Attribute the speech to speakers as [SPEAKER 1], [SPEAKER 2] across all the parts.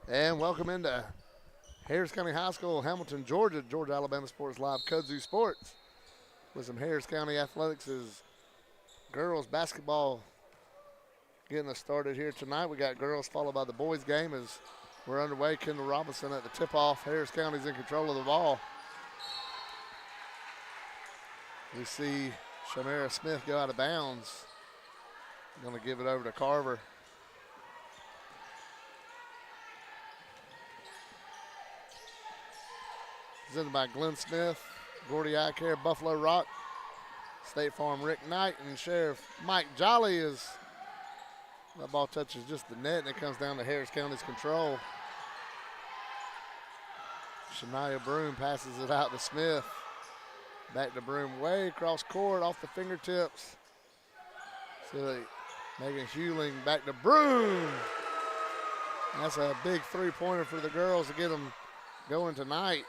[SPEAKER 1] And welcome into Harris County High School, Hamilton, Georgia. Georgia Alabama Sports Live, Kudzu Sports. With some Harris County athletics is girls basketball getting us started here tonight. We got girls followed by the boys game as we're underway. Kendall Robinson at the tip-off. Harris County's in control of the ball. We see Shamara Smith go out of bounds. Going to give it over to Carver. Presented by Glenn Smith, Gordy Eye Care, Buffalo Rock, State Farm Rick Knight, and Sheriff Mike Jolly. As that ball touches just the net and it comes down to Harris County's control. Shania Broom passes it out to Smith. Back to Broom way across court off the fingertips. So Megan Hewling back to Broom. That's a big three-pointer for the girls to get them going tonight.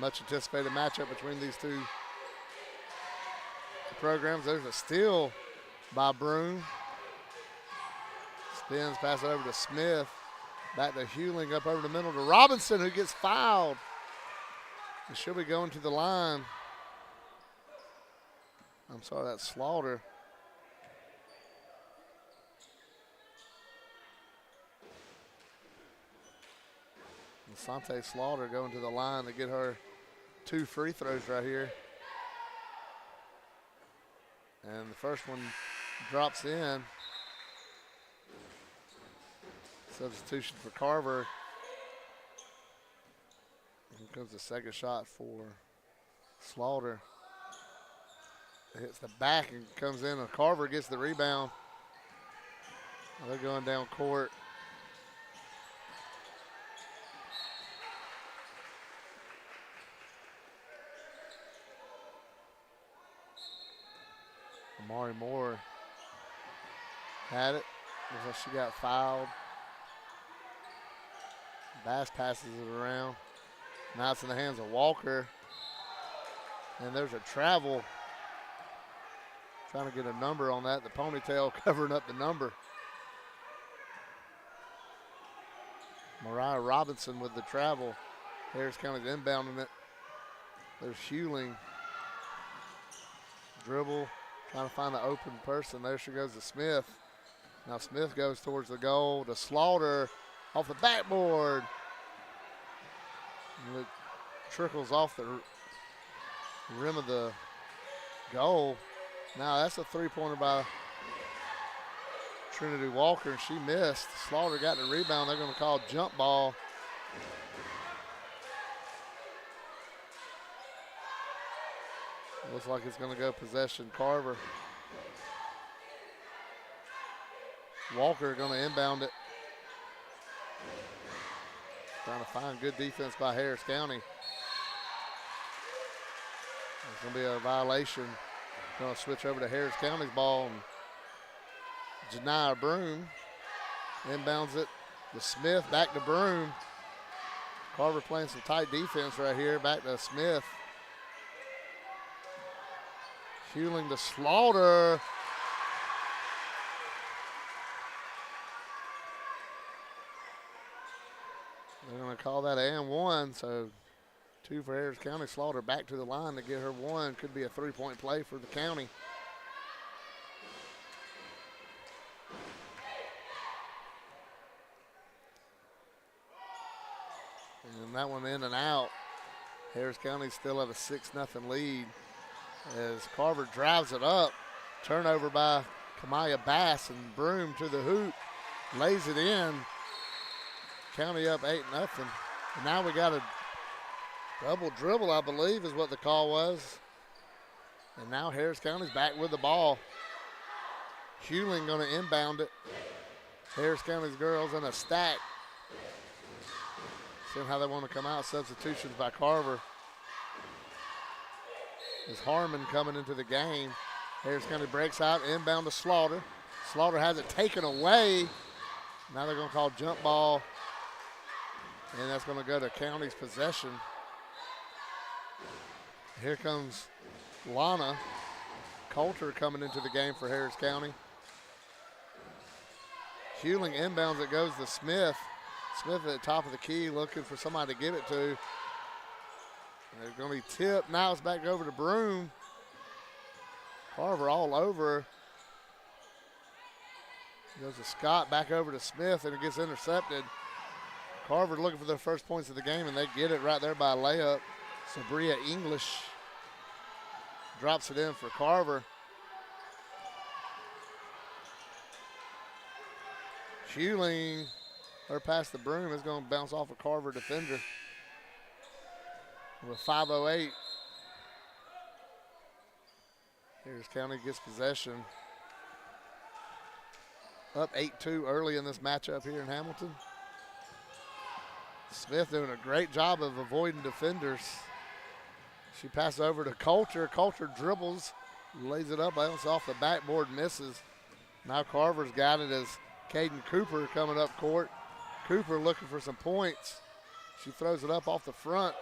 [SPEAKER 1] Much anticipated matchup between these two programs. There's a steal by Broom. Spins, pass it over to Smith. Back to Hewling, up over the middle to Robinson, who gets fouled. And she'll be going to the line. I'm sorry, that's Slaughter. And Sante Slaughter going to the line to get her 2 free throws right here. And the first one drops in. Substitution for Carver. Here comes the second shot for Slaughter. It hits the back and comes in, and Carver gets the rebound. They're going down court. Amari Moore had it. Looks like she got fouled. Bass passes it around. Now it's in the hands of Walker. And there's a travel. Trying to get a number on that. The ponytail covering up the number. Mariah Robinson with the travel. Harris County's inbounding it. There's Hewling. Dribble. Trying to find the open person. There she goes to Smith. Now Smith goes towards the goal to Slaughter off the backboard. And it trickles off the rim of the goal. Now that's a three-pointer by Trinity Walker, and she missed. Slaughter got the rebound. They're going to call jump ball. Looks like it's going to go possession Carver. Walker going to inbound it. Trying to find good defense by Harris County. It's going to be a violation. Going to switch over to Harris County's ball. And Janiyah Broom inbounds it to Smith, back to Broom. Carver playing some tight defense right here. Back to Smith. Hewling to Slaughter. They're going to call that and one, so 2 for Harris County. Slaughter back to the line to get her 1. Could be a 3-point play for the county. And that one in and out. Harris County still have a 6-0 lead as Carver drives it up. Turnover by Kamaya Bass, and Broom to the hoop. Lays it in. County up 8-0. And now we got a double dribble, I believe, is what the call was. And now Harris County's back with the ball. Hewling going to inbound it. Harris County's girls in a stack. Seeing how they want to come out. Substitutions by Carver. Is Harmon coming into the game. Harris County breaks out, inbound to Slaughter. Slaughter has it taken away. Now they're going to call jump ball. And that's going to go to County's possession. Here comes Lana. Coulter coming into the game for Harris County. Hewling inbounds, it goes to Smith. Smith at the top of the key looking for somebody to get it to. They're going to be tipped. Now it's back over to Broom. Carver all over. Goes to Scott, back over to Smith, and it gets intercepted. Carver looking for their first points of the game, and they get it right there by a layup. Sabria English drops it in for Carver. Hewling, her pass to Broom is going to bounce off a Carver defender. With 5:08. Harris County gets possession. Up 8-2 early in this matchup here in Hamilton. Smith doing a great job of avoiding defenders. She passes over to Coulter. Coulter dribbles, lays it up, bounces off the backboard, misses. Now Carver's got it as Caden Cooper coming up court. Cooper looking for some points. She throws it up off the front.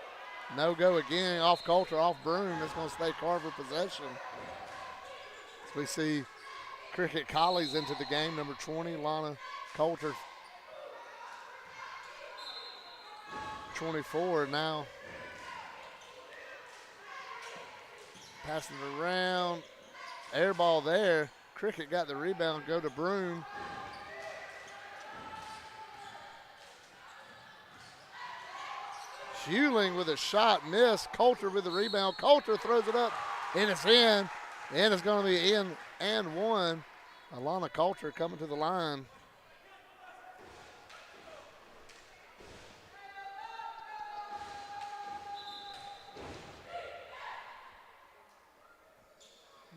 [SPEAKER 1] No go again, off Coulter, off Broom. It's going to stay Carver possession. As we see Cricket Collies into the game, number 20, Lana Coulter. 24 now. Passing it around. Air ball there. Cricket got the rebound, go to Broom. Hewling with a shot, missed. Coulter with the rebound. Coulter throws it up, and it's in. And it's going to be in and one. Alana Coulter coming to the line.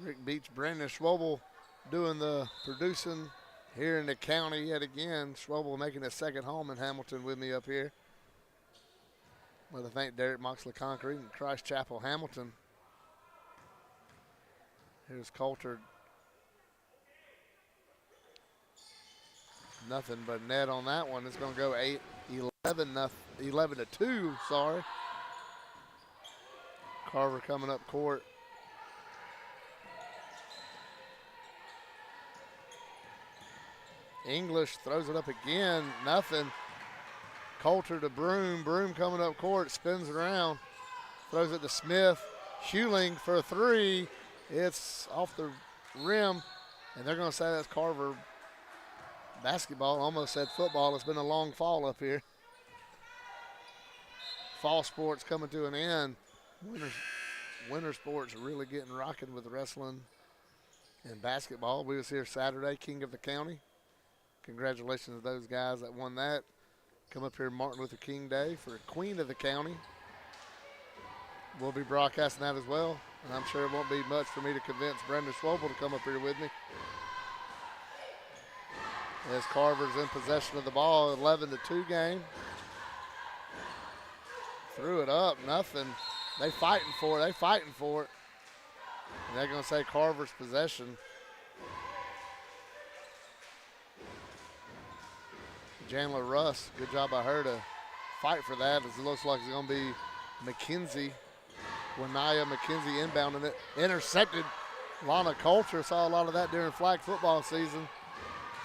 [SPEAKER 1] Rick Beach, Brandon Schwobel doing the producing here in the county yet again. Schwobel making his second home in Hamilton with me up here. I'd like to thank Derek Moxley Concrete and Christ Chapel Hamilton. Here's Coulter. Nothing but net on that one. It's going to go 11-2, sorry. Carver coming up court. English throws it up again, nothing. Coulter to Broom. Broom coming up court, spins around, throws it to Smith. Hewling for a three. It's off the rim, and they're going to say that's Carver basketball. Almost said football. It's been a long fall up here. Fall sports coming to an end. Winter sports really getting rocking with wrestling and basketball. We was here Saturday, King of the County. Congratulations to those guys that won that. Come up here Martin Luther King Day for Queen of the County. We'll be broadcasting that as well. And I'm sure it won't be much for me to convince Brenda Schwobel to come up here with me. As Carver's in possession of the ball, 11-2 game. Threw it up, nothing. They fighting for it. And they're going to say Carver's possession. Janela Russ, good job by her to fight for that, as it looks like it's going to be McKenzie. Wanaya McKenzie inbounding it. Intercepted. Lana Coulter saw a lot of that during flag football season.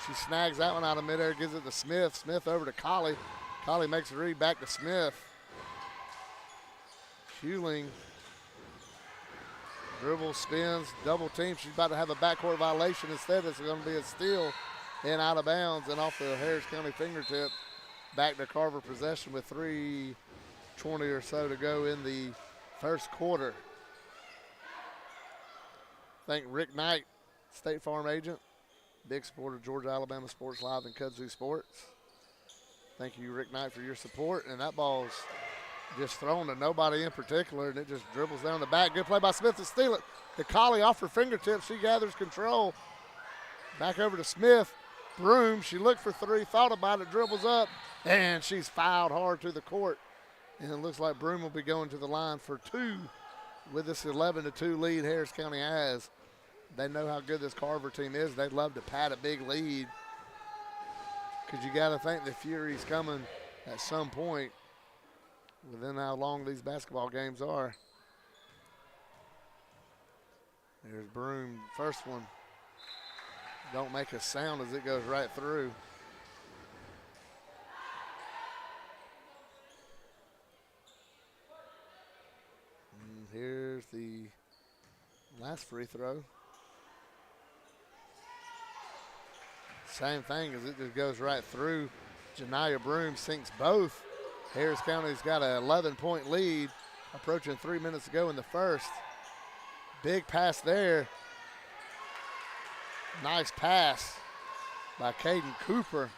[SPEAKER 1] She snags that one out of midair, gives it to Smith. Smith over to Colley. Colley makes a read back to Smith. Hewling dribbles, spins, double team. She's about to have a backcourt violation. Instead, it's going to be a steal and out of bounds and off the Harris County fingertip. Back to Carver possession with 3:20 or so to go in the first quarter. Thank Rick Knight, State Farm agent, big supporter of Georgia Alabama Sports Live and Kudzu Sports. Thank you, Rick Knight, for your support. And that ball's just thrown to nobody in particular, and it just dribbles down the back. Good play by Smith to steal it. The Colley off her fingertips. She gathers control. Back over to Smith. Broom, she looked for three, thought about it, dribbles up, and she's fouled hard to the court. And it looks like Broom will be going to the line for two with this 11-2 lead Harris County has. They know how good this Carver team is. They'd love to pad a big lead, because you got to think the Fury's coming at some point within how long these basketball games are. There's Broom. First one. Don't make a sound as it goes right through. And here's the last free throw. Same thing as it just goes right through. Janiyah Broom sinks both. Harris County's got an 11-point lead, approaching 3 minutes to go in the first. Big pass there. Nice pass by Caden Cooper.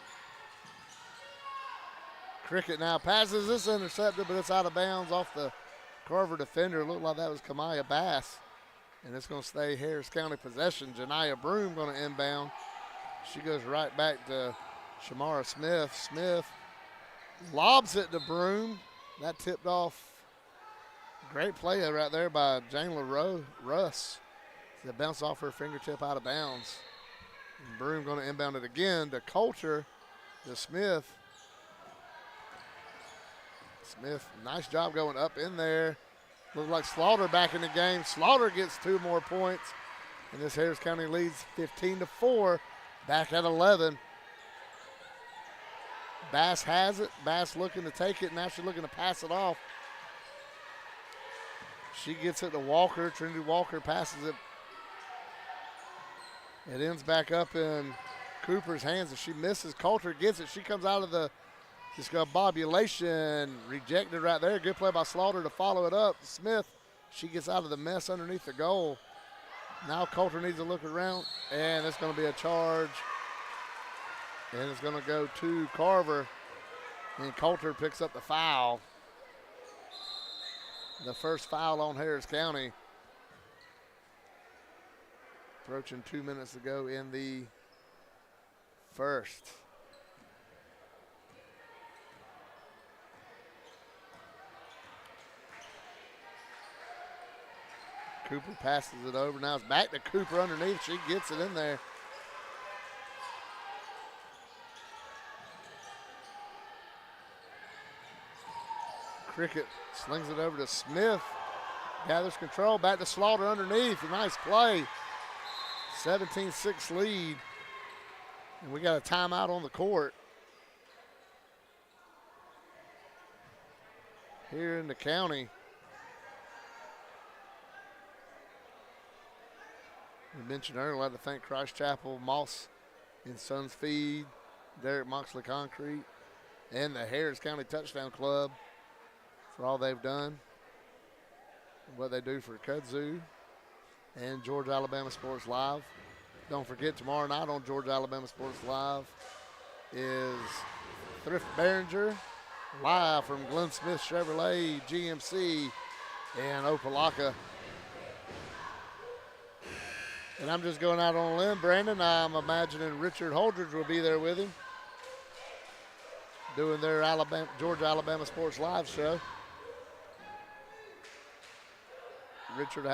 [SPEAKER 1] Cricket now passes. This intercepted, but it's out of bounds off the Carver defender. Looked like that was Kamaya Bass. And it's going to stay Harris County possession. Janiyah Broom going to inbound. She goes right back to Shamara Smith. Smith lobs it to Broom. That tipped off. Great play right there by Jangla Russ. That bounced off her fingertip out of bounds. And Broom going to inbound it again to Coulter, to Smith. Smith, nice job going up in there. Looks like Slaughter back in the game. Slaughter gets 2 more points. And this Harris County leads 15-4. Back at 11. Bass has it. Bass looking to take it. Now she's looking to pass it off. She gets it to Walker. Trinity Walker passes it. It ends back up in Cooper's hands. If she misses, Coulter gets it. She comes out of the discombobulation. Rejected right there. Good play by Slaughter to follow it up. Smith, she gets out of the mess underneath the goal. Now Coulter needs to look around, and it's going to be a charge. And it's going to go to Carver, and Coulter picks up the foul. The first foul on Harris County. Approaching 2 minutes to go in the first. Cooper passes it over. Now it's back to Cooper underneath. She gets it in there. Cricket slings it over to Smith. Gathers control. Back to Slaughter underneath. A nice play. 17-6 lead. And we got a timeout on the court. Here in the county. We mentioned earlier, I'd like to thank Christ Chapel, Moss and Sons Feed, Derek Moxley Concrete, and the Harris County Touchdown Club for all they've done, what they do for Kudzu and Georgia Alabama Sports Live. Don't forget, tomorrow night on Georgia Alabama Sports Live is Thrift Behringer, live from Glenn Smith Chevrolet, GMC, and Opelika. And I'm just going out on a limb, Brandon. I'm imagining Richard Holdridge will be there with him, doing their Georgia Alabama Sports Live show. Richard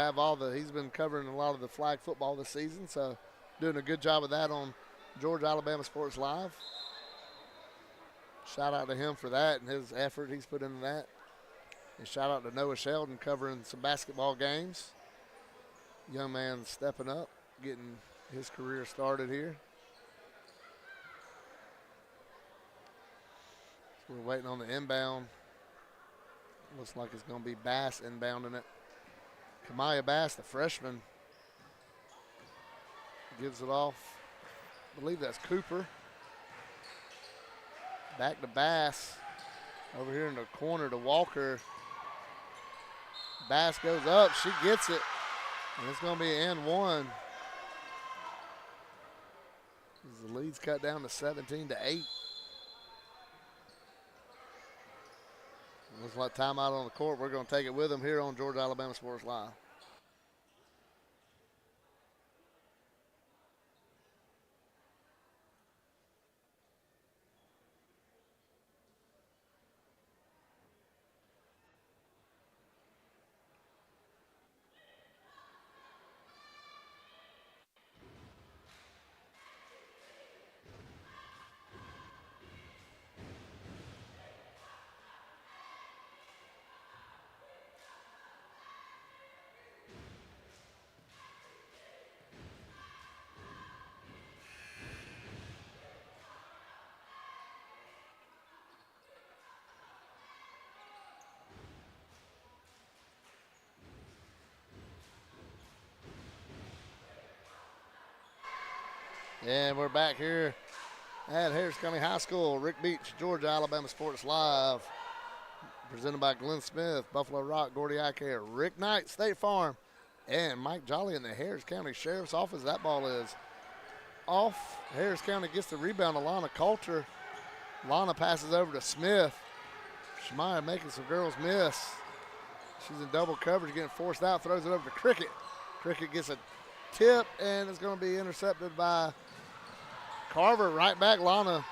[SPEAKER 1] he's been covering a lot of the flag football this season, so doing a good job of that on Georgia Alabama Sports Live. Shout out to him for that and his effort he's put into that. And shout out to Noah Sheldon covering some basketball games. Young man stepping up, getting his career started here. So we're waiting on the inbound. Looks like it's going to be Bass inbounding it. Kamaya Bass, the freshman, gives it off. I believe that's Cooper. Back to Bass. Over here in the corner to Walker. Bass goes up. She gets it. And it's going to be an and one. As the lead's cut down to 17-8. Looks like timeout on the court. We're going to take it with them here on Georgia Alabama Sports Live. And we're back here at Harris County High School, Rick Beach, Georgia, Alabama Sports Live. Presented by Glenn Smith, Buffalo Rock, Gordy Eye Care, Rick Knight, State Farm, and Mike Jolly in the Harris County Sheriff's Office. That ball is off. Harris County gets the rebound to Lana Coulter. Lana passes over to Smith. Shemaya making some girls miss. She's in double coverage, getting forced out, throws it over to Cricket. Cricket gets a tip, and it's going to be intercepted by Carver. Right back, Lana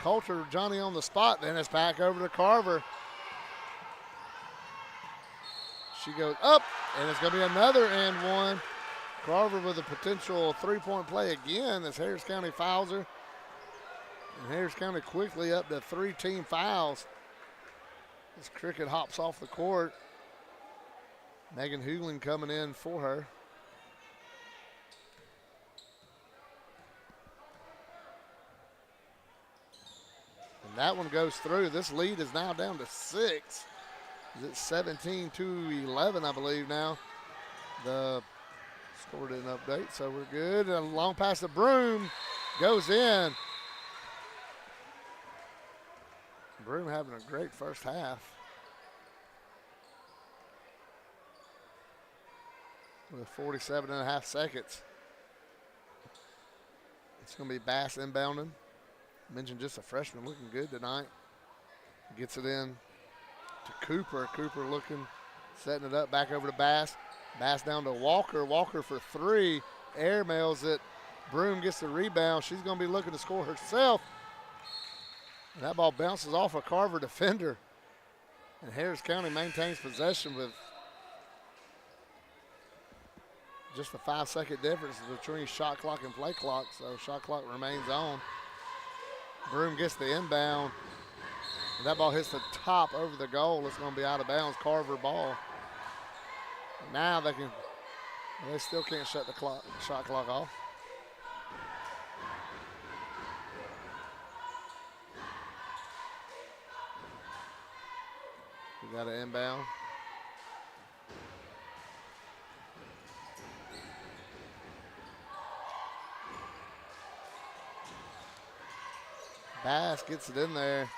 [SPEAKER 1] Coulter, Johnny on the spot. Then it's back over to Carver. She goes up, and it's going to be another and one. Carver with a potential three-point play again as Harris County fouls her. And Harris County quickly up to 3 team fouls as Cricket hops off the court. Megan Hugling coming in for her. And that one goes through. This lead is now down to 6. It's 17-11, I believe now. The score didn't update, so we're good. And a long pass to Broom goes in. Broom having a great first half. With 47.5 seconds. It's going to be Bass inbounding. Mentioned just a freshman looking good tonight. Gets it in to Cooper. Cooper looking, setting it up back over to Bass. Bass down to Walker. Walker for 3. Air mails it. Broom gets the rebound. She's going to be looking to score herself. And that ball bounces off a Carver defender. And Harris County maintains possession with just a 5-second difference between shot clock and play clock. So shot clock remains on. Broom gets the inbound. And that ball hits the top over the goal. It's going to be out of bounds. Carver ball. Now they still can't shut the shot clock off. We got an inbound. Bass gets it in there.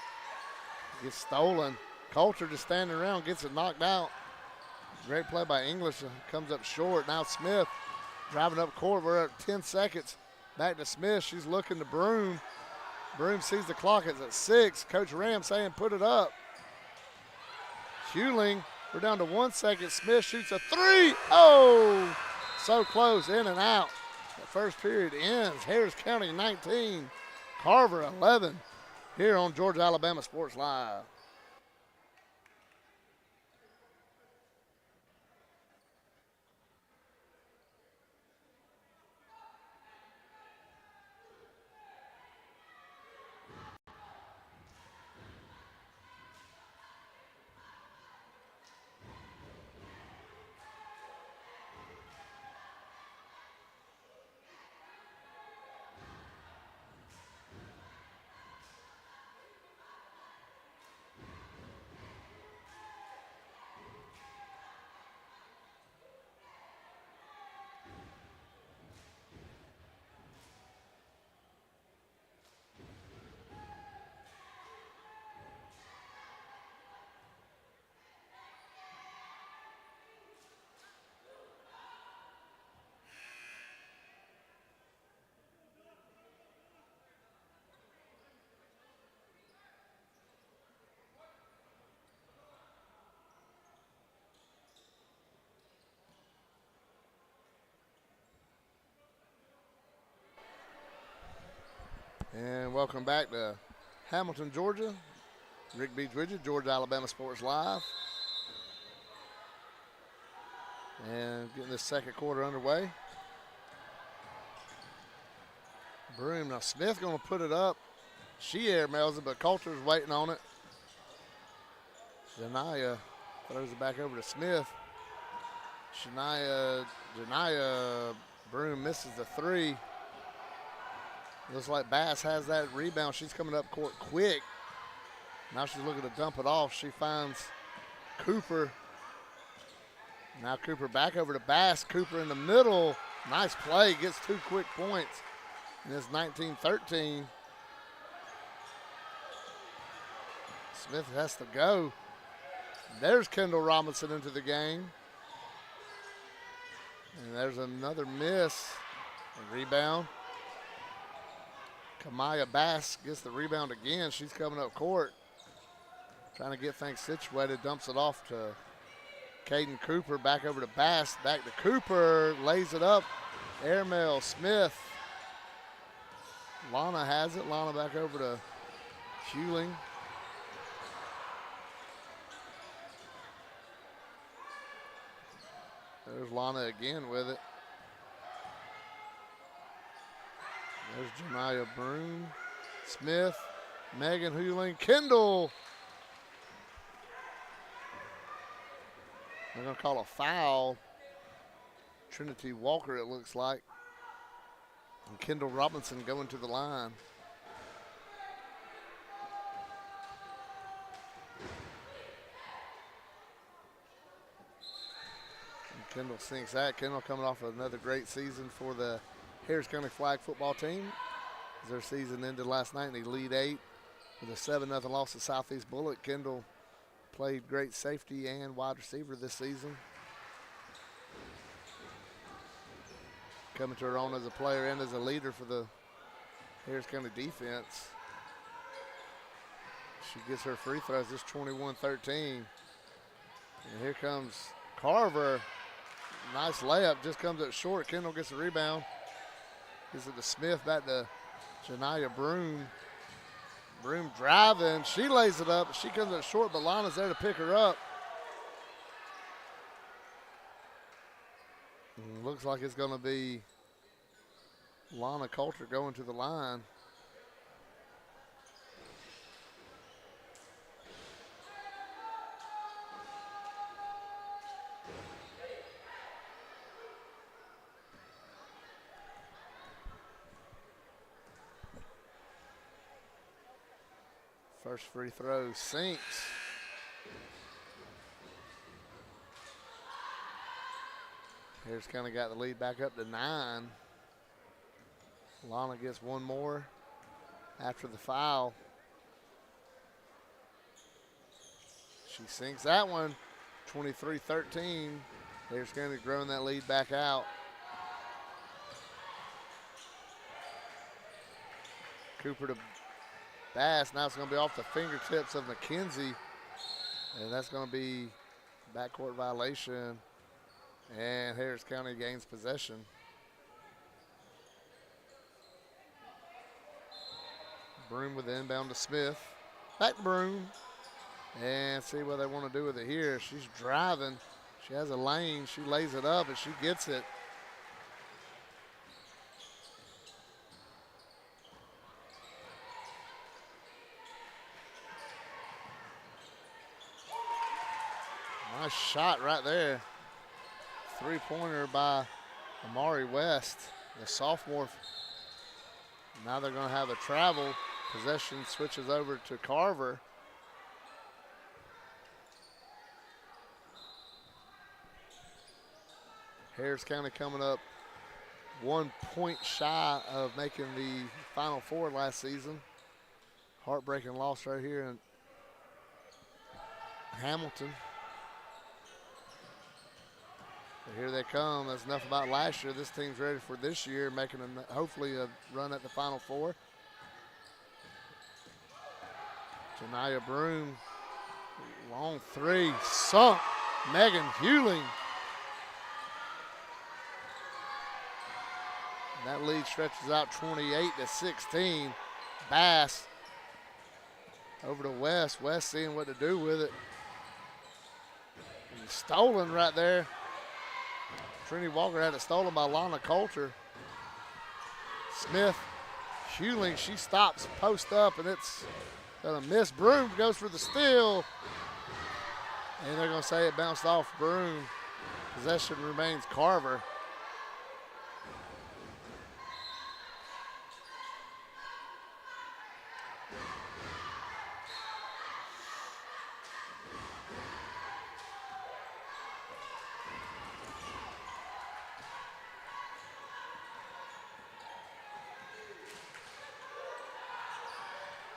[SPEAKER 1] Gets stolen. Coulter just standing around, gets it knocked out. Great play by English. Comes up short. Now Smith driving up court. We're at 10 seconds. Back to Smith. She's looking to Broom. Broom sees the clock. It's at 6. Coach Ram saying put it up. Hewling. We're down to 1 second. Smith shoots a 3. Oh! So close. In and out. The first period ends. Harris County 19. Carver 11. Here on Georgia Alabama Sports Live. And welcome back to Hamilton, Georgia. Rick Beach Widget, Georgia Alabama Sports Live. And getting this second quarter underway. Broom. Now Smith going to put it up. She air mails it, but Coulter's waiting on it. Janaya throws it back over to Smith. Janaya Broom misses the 3. Looks like Bass has that rebound. She's coming up court quick. Now she's looking to dump it off. She finds Cooper. Now Cooper back over to Bass. Cooper in the middle. Nice play. Gets 2 quick points. And it's 19-13. Smith has to go. There's Kendall Robinson into the game. And there's another miss. A rebound. Kamaya Bass gets the rebound again. She's coming up court. Trying to get things situated. Dumps it off to Caden Cooper. Back over to Bass. Back to Cooper. Lays it up. Airmail. Smith. Lana has it. Lana back over to Hewling. There's Lana again with it. There's Jemiah Broom. Smith. Megan Hewling. Kendall. They're going to call a foul. Trinity Walker, it looks like. And Kendall Robinson going to the line. And Kendall sinks that. Kendall coming off of another great season for the Harris County flag football team. As their season ended last night in the Elite 8 with a 7-0 loss to Southeast Bullock. Kendall played great safety and wide receiver this season. Coming to her own as a player and as a leader for the Harris County defense. She gets her free throws. It's 21-13. And here comes Carver. Nice layup. Just comes up short. Kendall gets the rebound. Gives it to Smith. Back to Janiah Broom. Broom driving. She lays it up. She comes up short, but Lana's there to pick her up. And looks like it's going to be Lana Coulter going to the line. First free throw sinks. Harris County got the lead back up to 9. Lana gets one more after the foul. She sinks that one. 23-13. Harris County growing that lead back out. Cooper to Bass. Now it's going to be off the fingertips of McKenzie. And that's going to be backcourt violation. And Harris County gains possession. Broom with the inbound to Smith. Back to Broom. And see what they want to do with it here. She's driving. She has a lane. She lays it up and she gets it. Nice shot right there. Three-pointer by Amari West, the sophomore. Now they're going to have a travel. Possession switches over to Carver. Harris County coming up 1 point shy of making the Final Four last season. Heartbreaking loss right here in Hamilton. But here they come. That's enough about last year. This team's ready for this year, making hopefully a run at the Final Four. Janiah Broom, long three, sunk. Megan Hewling. That lead stretches out 28-16. Bass over to West. West seeing what to do with it. And stolen right there. Trinity Walker had it stolen by Lana Coulter. Smith, Hewling, she stops, post up, and it's going to miss. Broom goes for the steal. And they're going to say it bounced off Broom. Possession remains Carver.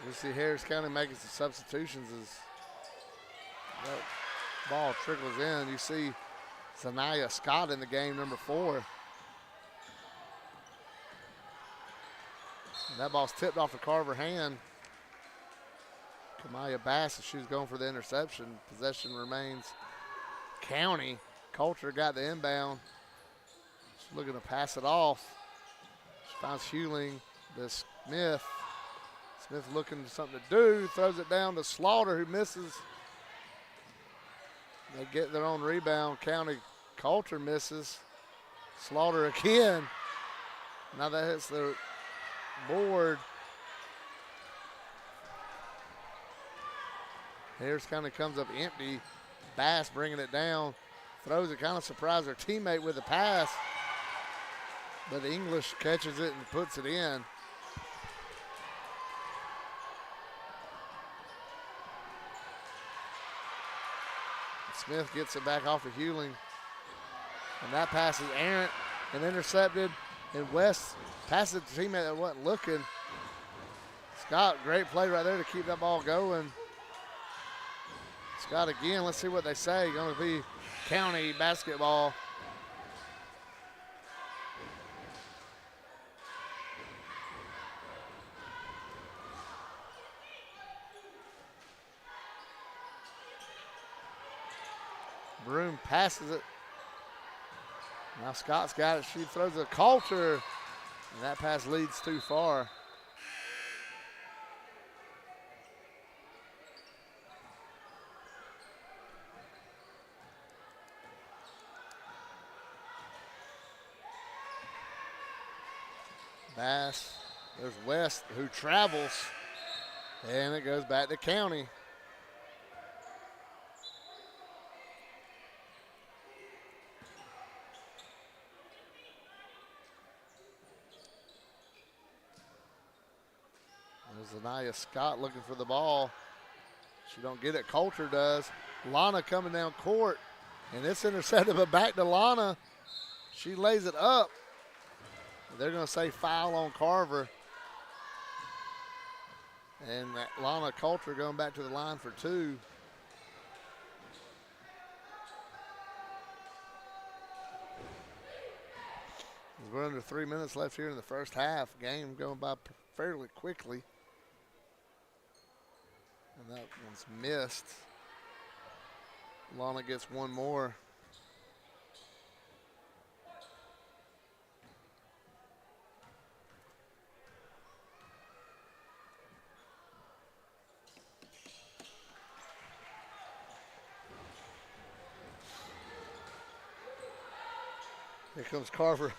[SPEAKER 1] We see Harris County making some substitutions as that ball trickles in. You see Zanaya Scott in the game, number 4. And that ball's tipped off the Carver hand. Kamaya Bass, she's going for the interception. Possession remains County. Coulter got the inbound. She's looking to pass it off. She finds Hewling to Smith. Smith looking for something to do. Throws it down to Slaughter, who misses. They get their own rebound. County Coulter misses. Slaughter again. Now that hits the board. Harris County comes up empty. Bass bringing it down. Throws it, kind of surprised her teammate with the pass. But English catches it and puts it in. Smith gets it back off to Hewling. And that pass is errant and intercepted. And West passes it to teammate that wasn't looking. Scott, great play right there to keep that ball going. Scott again, let's see what they say. Going to be County basketball. Broom passes it. Now Scott's got it. She throws a Coulter. And that pass leads too far. Bass. There's West, who travels. And it goes back to County. There's Anaya Scott looking for the ball. She don't get it. Coulter does. Lana coming down court. And it's intercepted, but back to Lana. She lays it up. They're going to say foul on Carver. And Lana Coulter going back to the line for 2. We're under 3 minutes left here in the first half. Game going by fairly quickly. And that one's missed. Lana gets one more. Here comes Carver.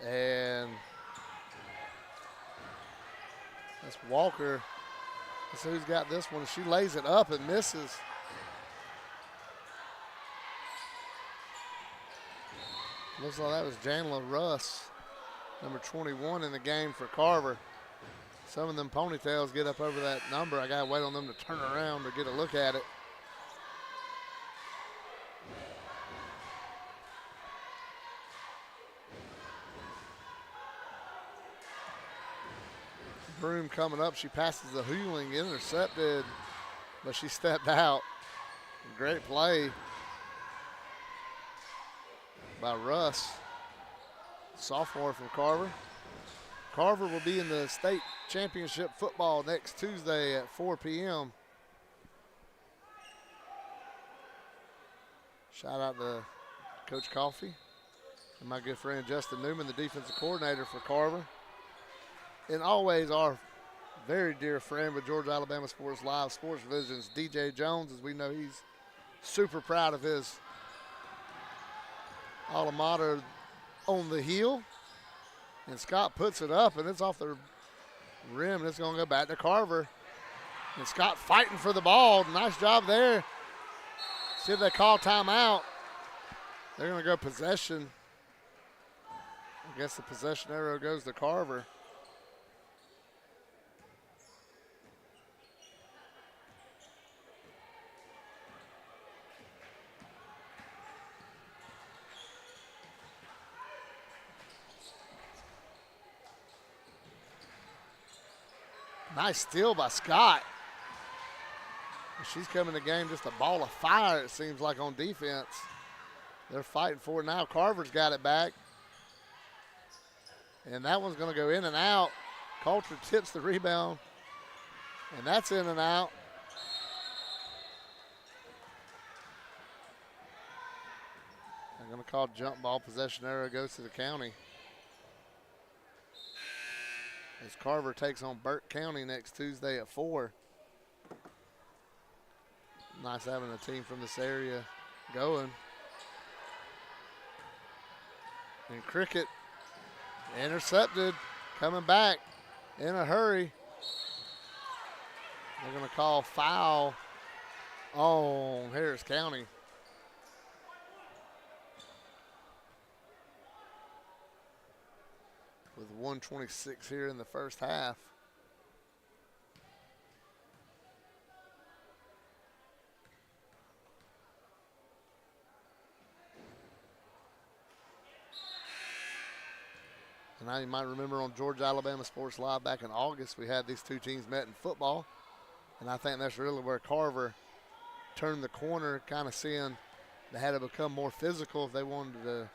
[SPEAKER 1] And that's Walker. Let's see who's got this one. She lays it up and misses. Looks like that was Janela Russ, number 21 in the game for Carver. Some of them ponytails get up over that number. I got to wait on them to turn around to get a look at it. Broom coming up. She passes the Hewling, intercepted, but she stepped out. Great play by Russ, sophomore from Carver. Carver will be in the state championship football next Tuesday at 4 p.m. Shout out to Coach Coffey and my good friend Justin Newman, the defensive coordinator for Carver. And always our very dear friend with Georgia Alabama Sports Live Sports Visions, DJ Jones, as we know he's super proud of his alma mater on the heel. And Scott puts it up, and it's off the rim, and it's going to go back to Carver. And Scott fighting for the ball. Nice job there. See if they call timeout. They're going to go possession. I guess the possession arrow goes to Carver. Nice steal by Scott. She's coming to the game just a ball of fire, it seems like, on defense. They're fighting for it now. Carver's got it back. And that one's going to go in and out. Coulter tips the rebound. And that's in and out. They're going to call jump ball. Possession arrow goes to the county. As Carver takes on Burke County next Tuesday at 4. Nice having a team from this area going. And Cricket intercepted, coming back in a hurry. They're going to call foul on Harris County. With 1:26 here in the first half. And now you might remember on Georgia Alabama Sports Live back in August, we had these two teams met in football. And I think that's really where Carver turned the corner, kind of seeing they had to become more physical if they wanted to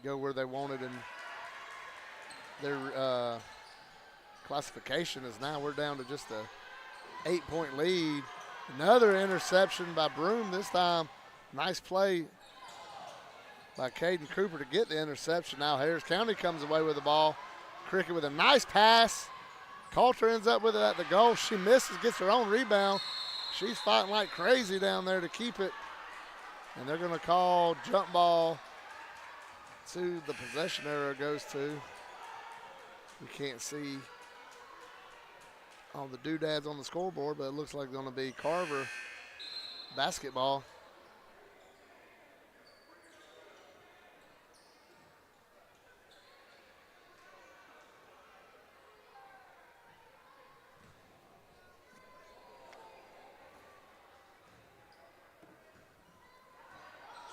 [SPEAKER 1] go where they wanted. And their classification is now we're down to just a 8-point lead. Another interception by Broom this time. Nice play by Caden Cooper to get the interception. Now Harris County comes away with the ball. Cricket with a nice pass. Coulter ends up with it at the goal. She misses, gets her own rebound. She's fighting like crazy down there to keep it. And they're going to call jump ball to the possession arrow goes to. We can't see all the doodads on the scoreboard, but it looks like it's going to be Carver basketball.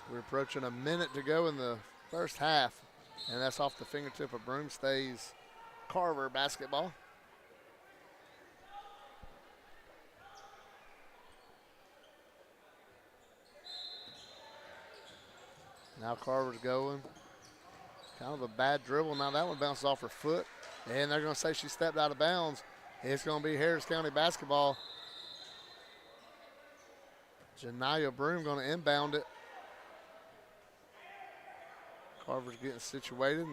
[SPEAKER 1] We're approaching a minute to go in the first half, and that's off the fingertip of Broom. Stays Carver basketball. Now Carver's going. Kind of a bad dribble. Now that one bounces off her foot, and they're going to say she stepped out of bounds. It's going to be Harris County basketball. Janaya Broom going to inbound it. Carver's getting situated.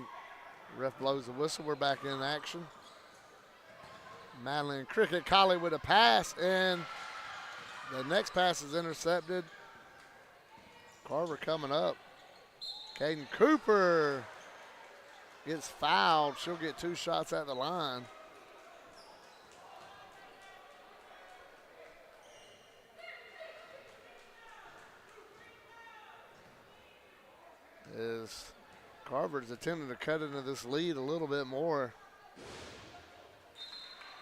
[SPEAKER 1] Ref blows the whistle. We're back in action. Madeline Cricket Colley with a pass, and the next pass is intercepted. Carver coming up. Caden Cooper gets fouled. She'll get 2 shots at the line. As Carver's attempting to cut into this lead a little bit more.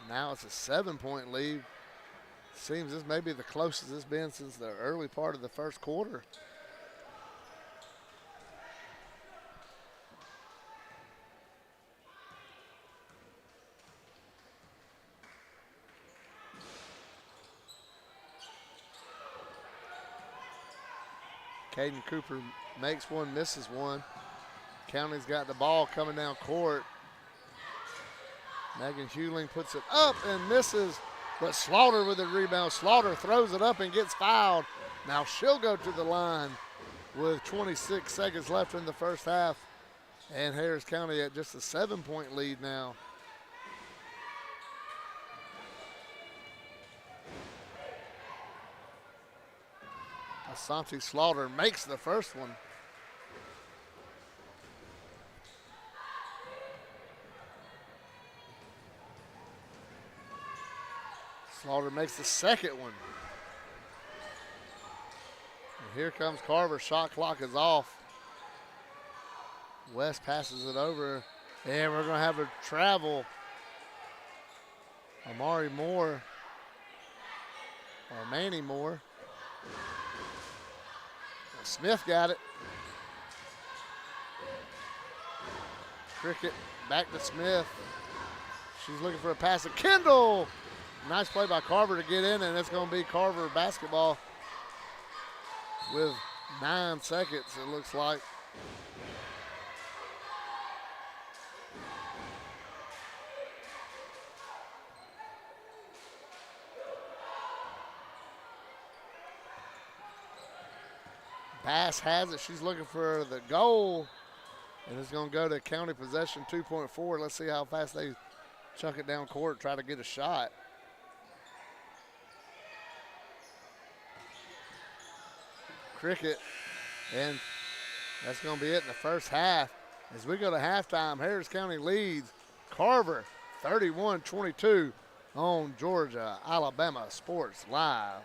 [SPEAKER 1] Now it's a 7-point lead. Seems this may be the closest it's been since the early part of the first quarter. Caden Cooper makes one, misses one. County's got the ball coming down court. Megan Hewling puts it up and misses, but Slaughter with the rebound. Slaughter throws it up and gets fouled. Now she'll go to the line with 26 seconds left in the first half. And Harris County at just a 7-point lead now. Asante Slaughter makes the first one. Slaughter makes the second one. And here comes Carver. Shot clock is off. West passes it over, and we're going to have a travel. Amari Moore, or Manny Moore. Smith got it. Cricket back to Smith. She's looking for a pass to Kendall. Nice play by Carver to get in, and it's going to be Carver basketball with 9 seconds, it looks like. Bass has it. She's looking for the goal, and it's going to go to county possession 2.4. Let's see how fast they chunk it down court, try to get a shot. Cricket, and that's going to be it in the first half. As we go to halftime, Harris County leads Carver 31-22 on Georgia Alabama Sports Live.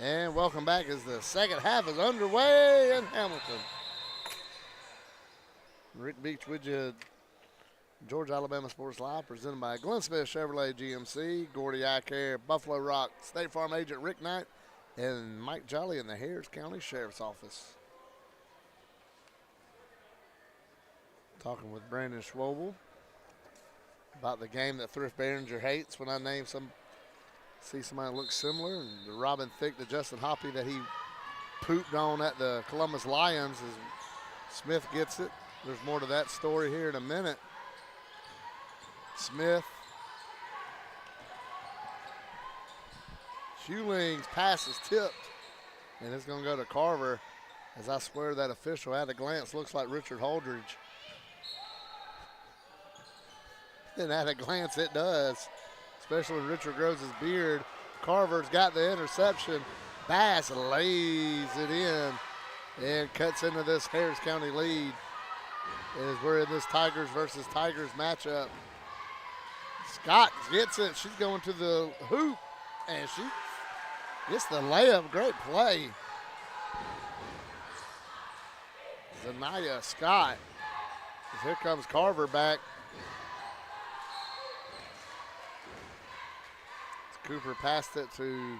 [SPEAKER 1] And welcome back as the second half is underway in Hamilton. Rick Beach with you, Georgia Alabama Sports Live, presented by Glenn Smith Chevrolet GMC, Gordy Eye Care, Buffalo Rock, State Farm agent Rick Knight, and Mike Jolly in the Harris County Sheriff's Office. Talking with Brandon Schwobel about the game that Thrift Behringer hates when I see somebody that looks similar, and the Robin Thicke to Justin Hoppy that he pooped on at the Columbus Lions as Smith gets it. There's more to that story here in a minute. Smith. Schuling's pass is tipped, and it's going to go to Carver. As I swear that official at a glance looks like Richard Holdridge. And at a glance it does, especially when Richard grows his beard. Carver's got the interception. Bass lays it in and cuts into this Harris County lead as we're in this Tigers versus Tigers matchup. Scott gets it. She's going to the hoop, and she gets the layup. Great play. Zanaya Scott. Here comes Carver back. Cooper passed it to,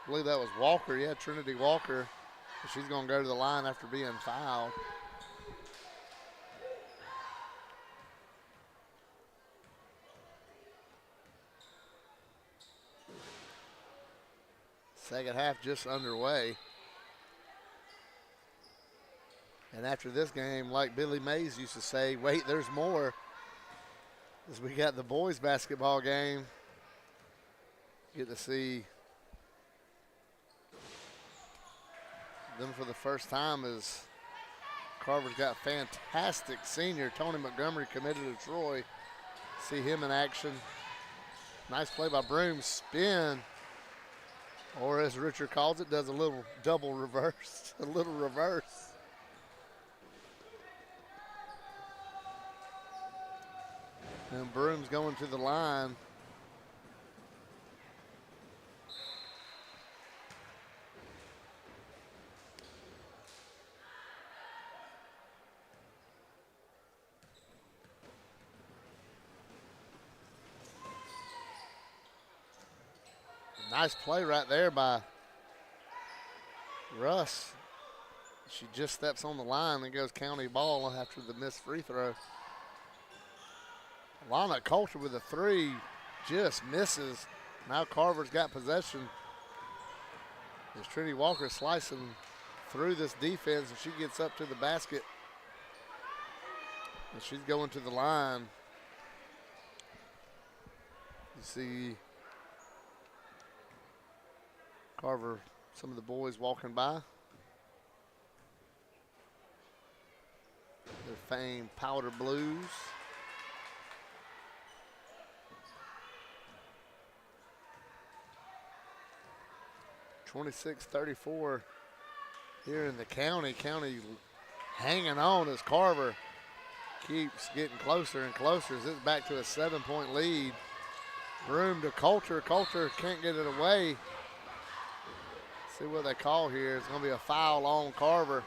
[SPEAKER 1] I believe that was Walker. Yeah, Trinity Walker. She's going to go to the line after being fouled. Second half just underway. And after this game, like Billy Mays used to say, wait, there's more. As we got the boys basketball game. Get to see them for the first time as Carver's got fantastic senior Tony Montgomery committed to Troy. See him in action. Nice play by Broom. Spin. Or as Richard calls it, does a little double reverse. A little reverse. And Broom's going to the line. Nice play right there by Russ. She just steps on the line and goes county ball after the missed free throw. Lana Coulter with a three, just misses. Now Carver's got possession. As Trinity Walker slicing through this defense, and she gets up to the basket. And she's going to the line. You see Carver, some of the boys walking by. Their famed powder blues. (26-34) here in the county. County hanging on as Carver keeps getting closer and closer as it's back to a 7-point lead. Broom to Coulter. Coulter can't get it away. See what they call here. It's going to be a foul on Carver.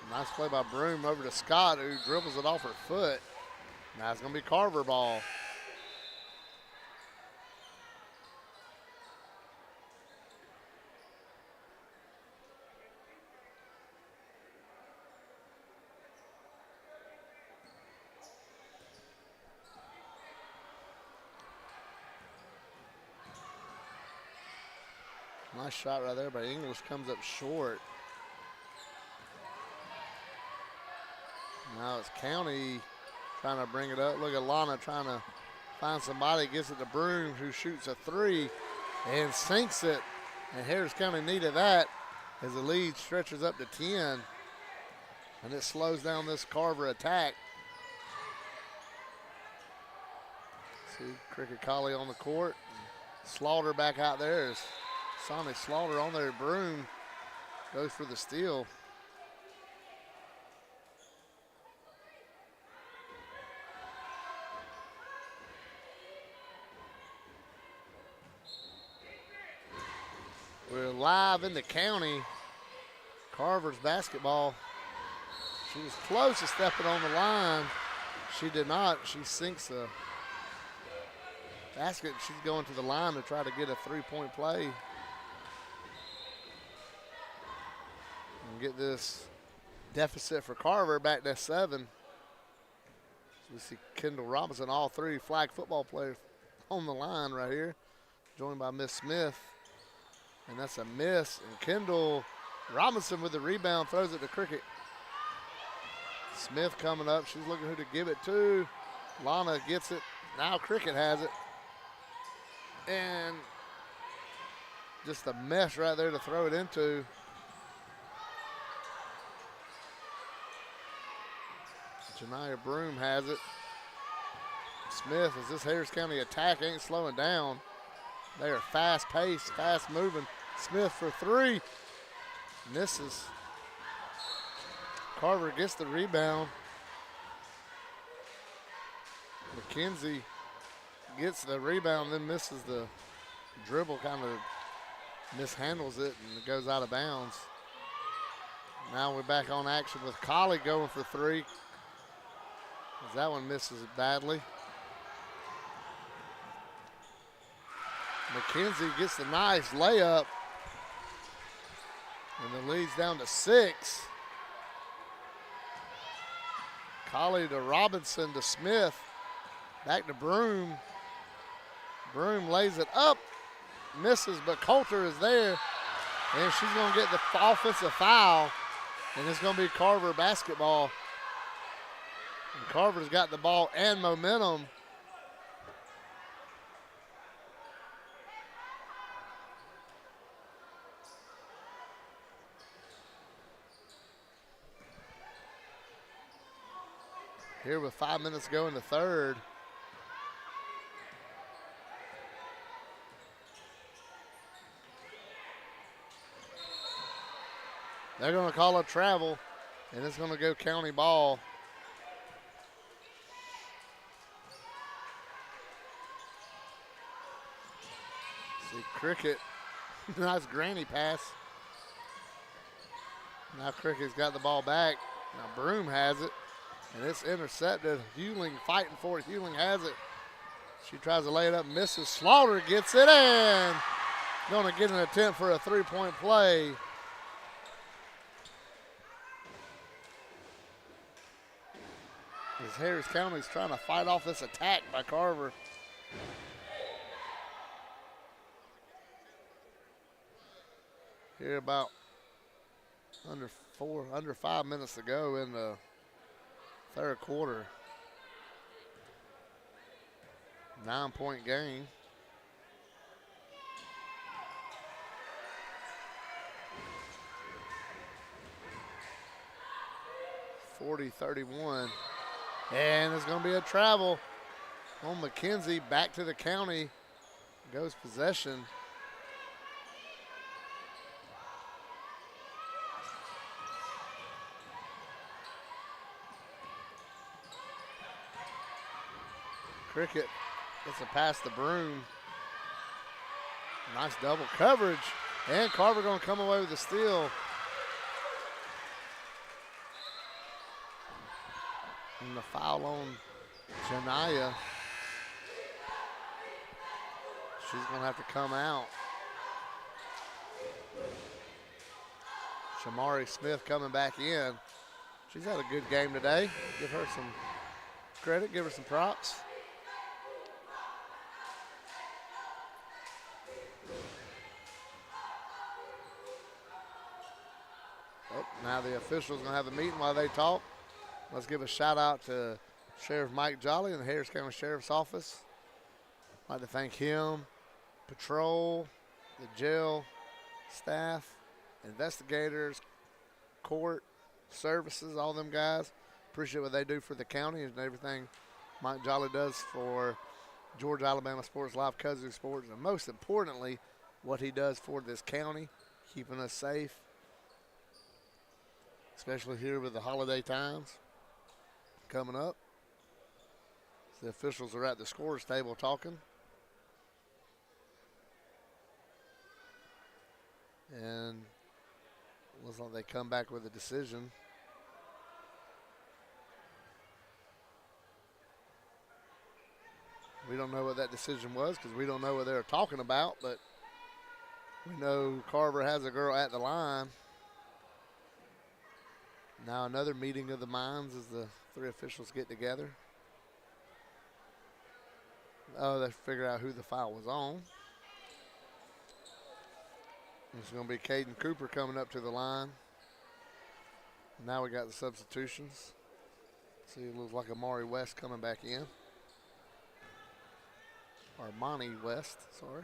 [SPEAKER 1] Nice play by Broom over to Scott, who dribbles it off her foot. Now it's going to be Carver ball. Nice shot right there by English, comes up short. Now it's County trying to bring it up. Look at Lana trying to find somebody, gives it to Broom, who shoots a three and sinks it. And Harris County needed that as the lead stretches up to 10. And it slows down this Carver attack. See Cricket Collie on the court. Slaughter back out there as Sonny Slaughter on there. Broom goes for the steal. We're live in the county. Carver's basketball. She was close to stepping on the line. She did not. She sinks the basket. She's going to the line to try to get a three-point play and get this deficit for Carver back to 7. So we see Kendall Robinson, all three flag football players on the line right here, joined by Miss Smith. And that's a miss. And Kendall Robinson with the rebound throws it to Cricket. Smith coming up. She's looking who to give it to. Lana gets it. Now Cricket has it. And just a mess right there to throw it into. Janiyah Broom has it. Smith, as this Harris County attack ain't slowing down. They are fast-paced, fast-moving. Smith for 3. Misses. Carver gets the rebound. McKenzie gets the rebound, then misses the dribble, kind of mishandles it, and it goes out of bounds. Now we're back on action with Colley going for 3. As that one misses badly. McKenzie gets the nice layup. And the lead's down to 6. Colley to Robinson to Smith. Back to Broom. Broom lays it up. Misses, but Coulter is there. And she's going to get the offensive foul. And it's going to be Carver basketball. And Carver's got the ball and momentum. Here with 5 minutes to go in the third. They're going to call a travel, and it's going to go county ball. See Cricket, nice granny pass. Now Cricket's got the ball back. Now Broom has it. And it's intercepted. Hewling fighting for it. Hewling has it. She tries to lay it up, misses. Slaughter gets it in. Going to get an attempt for a three-point play. As Harris County's trying to fight off this attack by Carver. Here about under 5 minutes to go in the third quarter. 9-point game. (40-31). And it's going to be a travel on McKenzie. Back to the county. Goes possession. Cricket gets a pass to Broom. Nice double coverage. And Carver going to come away with the steal. And the foul on Janiyah. She's going to have to come out. Shamari Smith coming back in. She's had a good game today. Give her some credit, give her some props. Now the officials going to have a meeting while they talk. Let's give a shout out to Sheriff Mike Jolly in the Harris County Sheriff's Office. I'd like to thank him, patrol, the jail staff, investigators, court, services, all them guys. Appreciate what they do for the county and everything Mike Jolly does for Georgia, Alabama Sports, Live Kudzu Sports, and most importantly, what he does for this county, keeping us safe, especially here with the holiday times coming up. The officials are at the scorers table talking. And looks like they come back with a decision. We don't know what that decision was because we don't know what they were talking about, but we know Carver has a girl at the line. Now another meeting of the minds as the three officials get together. Oh, they figured out who the foul was on. It's going to be Caden Cooper coming up to the line. Now we got the substitutions. See, it looks like Amari West coming back in. Or Monty West, sorry.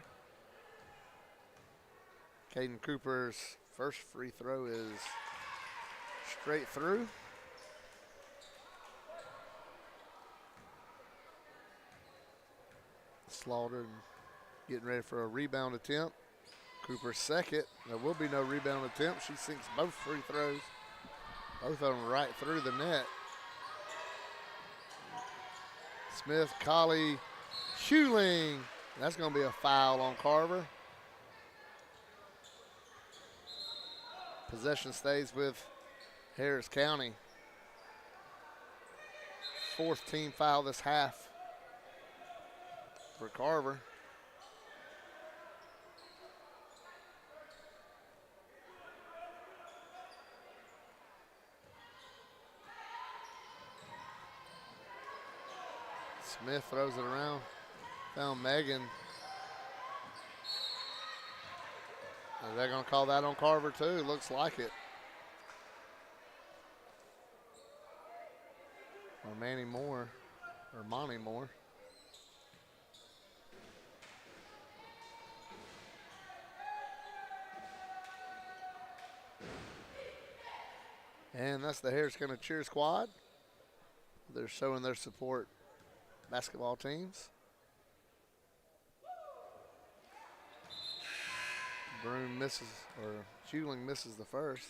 [SPEAKER 1] Caden Cooper's first free throw is straight through. Slaughtered getting ready for a rebound attempt. Cooper's second. There will be no rebound attempt. She sinks both free throws. Both of them right through the net. Smith, Colley, Schuling. That's going to be a foul on Carver. Possession stays with Harris County. Fourth team foul this half for Carver. Smith throws it around. Found Megan. Are they going to call that on Carver too? Looks like it. Or Manny Moore. Or Monty Moore. And that's the Harris County Cheer Squad. They're showing their support basketball teams. Broom misses, or Schuling misses the first.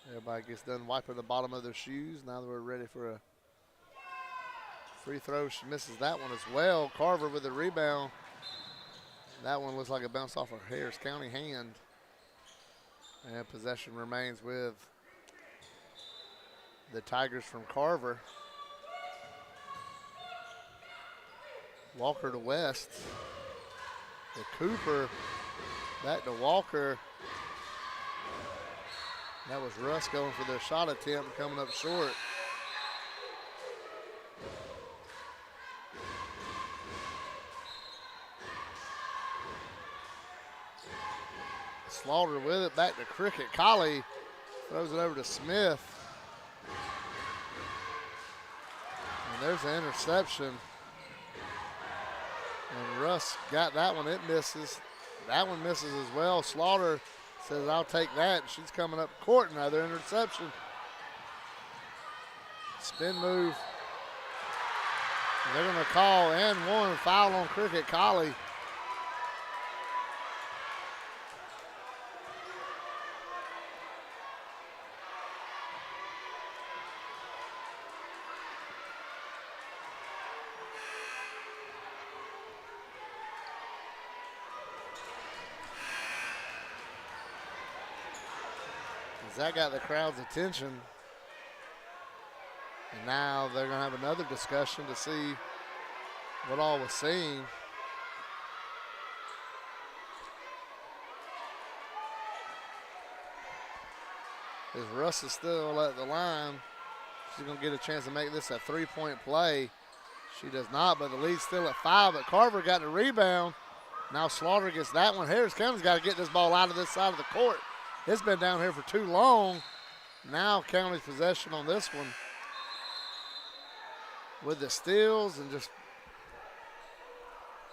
[SPEAKER 1] Everybody gets done wiping the bottom of their shoes. Now that we're ready for a free throw. She misses that one as well. Carver with the rebound. That one looks like it bounced off a Harris County hand. And possession remains with the Tigers from Carver. Walker to West. To Cooper. Back to Walker. That was Russ going for their shot attempt, coming up short. Slaughter with it, back to Cricket. Colley throws it over to Smith. And there's an interception. And Russ got that one, it misses. That one misses as well. Slaughter says, I'll take that. She's coming up court, another interception. Spin move. And they're gonna call and one foul on Cricket Colley. That got the crowd's attention. And now they're going to have another discussion to see what all was seen. As Russ is still at the line, she's going to get a chance to make this a three-point play. She does not, but the lead's still at 5. But Carver got the rebound. Now Slaughter gets that one. Harris County's got to get this ball out of this side of the court. It's been down here for too long. Now County's possession on this one. With the steals and just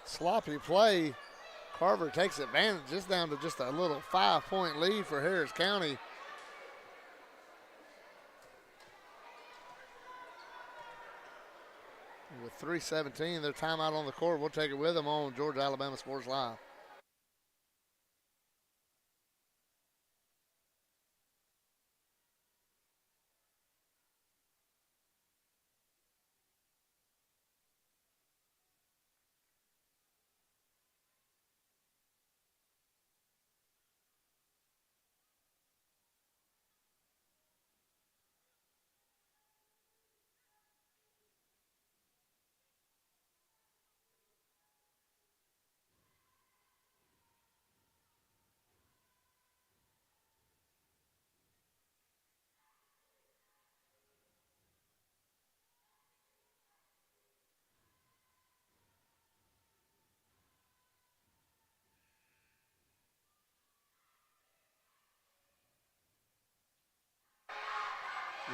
[SPEAKER 1] sloppy play, Carver takes advantage. Just down to just a little 5-point lead for Harris County. With 3:17, their timeout on the court. We'll take it with them on Georgia Alabama Sports Live.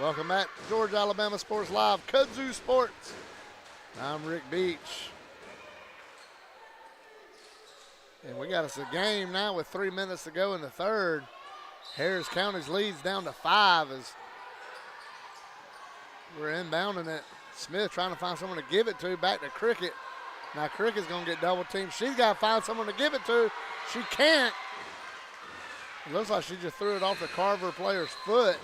[SPEAKER 1] Welcome back to Georgia Alabama Sports Live, Kudzu Sports. I'm Rick Beach. And we got us a game now with 3 minutes to go in the third. Harris County's lead's down to 5 as we're inbounding it. Smith trying to find someone to give it to, back to Cricket. Now Cricket's going to get double teamed. She's got to find someone to give it to. She can't. It looks like she just threw it off the Carver player's foot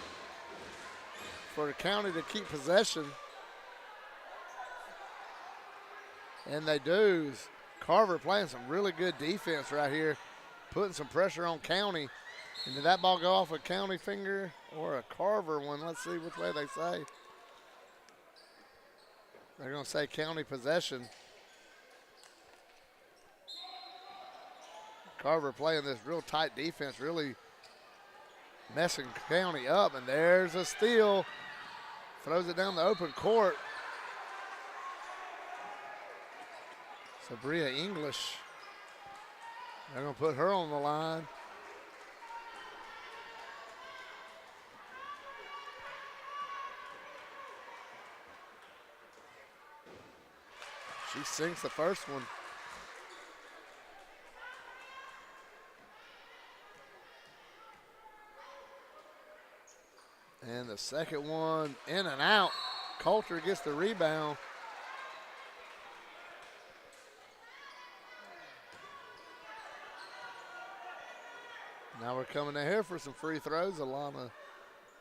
[SPEAKER 1] for the County to keep possession. And they do. Carver playing some really good defense right here, putting some pressure on County. And did that ball go off a County finger or a Carver one? Let's see which way they say. They're going to say County possession. Carver playing this real tight defense, really messing County up. And there's a steal. Throws it down the open court. Sabria English. They're going to put her on the line. She sinks the first one. And the second one in and out. Coulter gets the rebound. Now we're coming in here for some free throws. Alana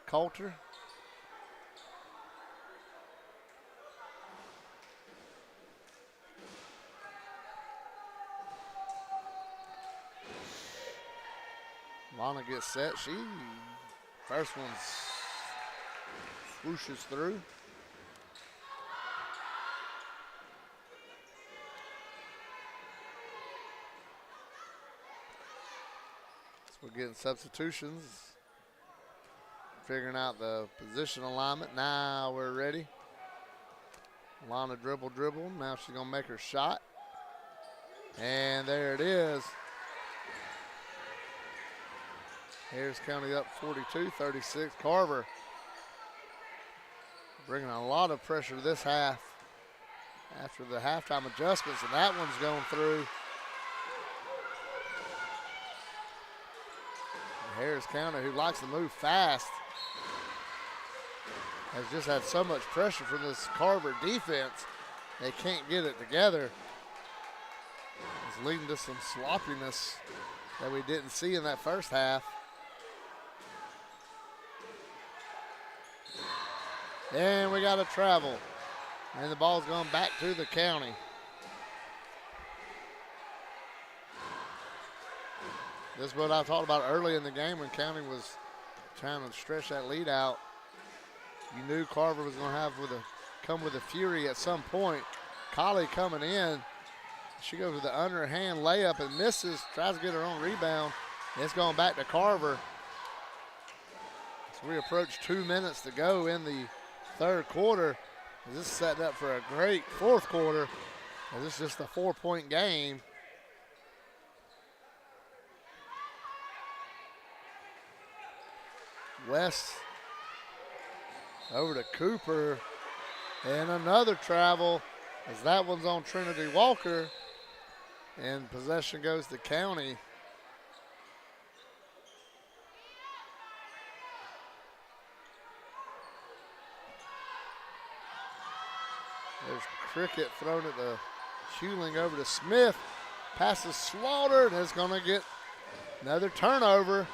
[SPEAKER 1] Coulter. Alana gets set. First one's swooshes through. We're getting substitutions, figuring out the position alignment. Now we're ready. Lana dribble. Now she's going to make her shot. And there it is. Harris County up 42-36. Carver bringing a lot of pressure this half after the halftime adjustments, and that one's going through. Harris County, who likes to move fast, has just had so much pressure from this Carver defense. They can't get it together. It's leading to some sloppiness that we didn't see in that first half. And we got a travel. And the ball's going back to the County. This is what I talked about early in the game when County was trying to stretch that lead out. You knew Carver was going to come with a fury at some point. Collie coming in. She goes with the underhand layup and misses, tries to get her own rebound. It's going back to Carver. So we approach 2 minutes to go in the third quarter. This is setting up for a great fourth quarter. This is just a 4-point game. West over to Cooper, and another travel as that one's on Trinity Walker, and possession goes to County. There's Cricket thrown at the Hewling over to Smith. Pass is slaughtered, and it's going to get another turnover.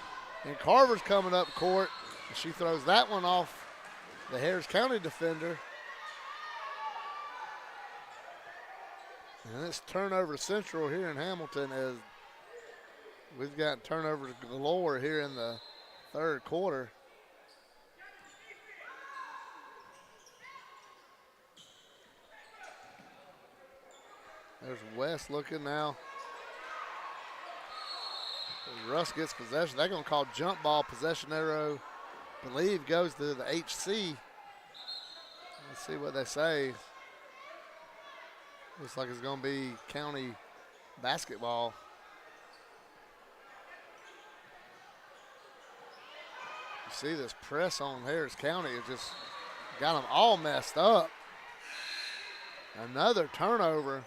[SPEAKER 1] And Carver's coming up court. And she throws that one off the Harris County defender. And it's turnover central here in Hamilton as we've got turnovers galore here in the third quarter. There's West looking now. Russ gets possession. They're going to call jump ball. Possession arrow, believe, goes to the HC. Let's see what they say. Looks like it's going to be County basketball. You see this press on Harris County. It just got them all messed up. Another turnover.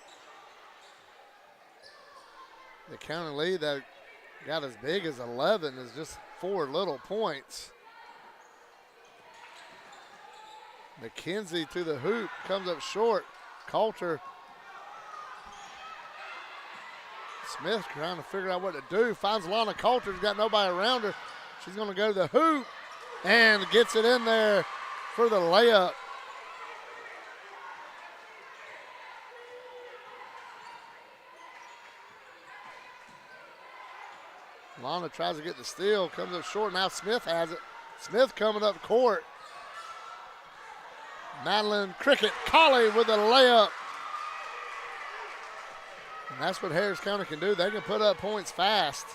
[SPEAKER 1] The county lead that got as big as 11 is just 4 little points. McKenzie to the hoop, comes up short. Coulter. Smith trying to figure out what to do. Finds Lana Coulter, got nobody around her. She's going to go to the hoop and gets it in there for the layup. Lana tries to get the steal, comes up short. Now Smith has it. Smith coming up court. Madeline Cricket Colley with a layup. And that's what Harris County can do. They can put up points fast.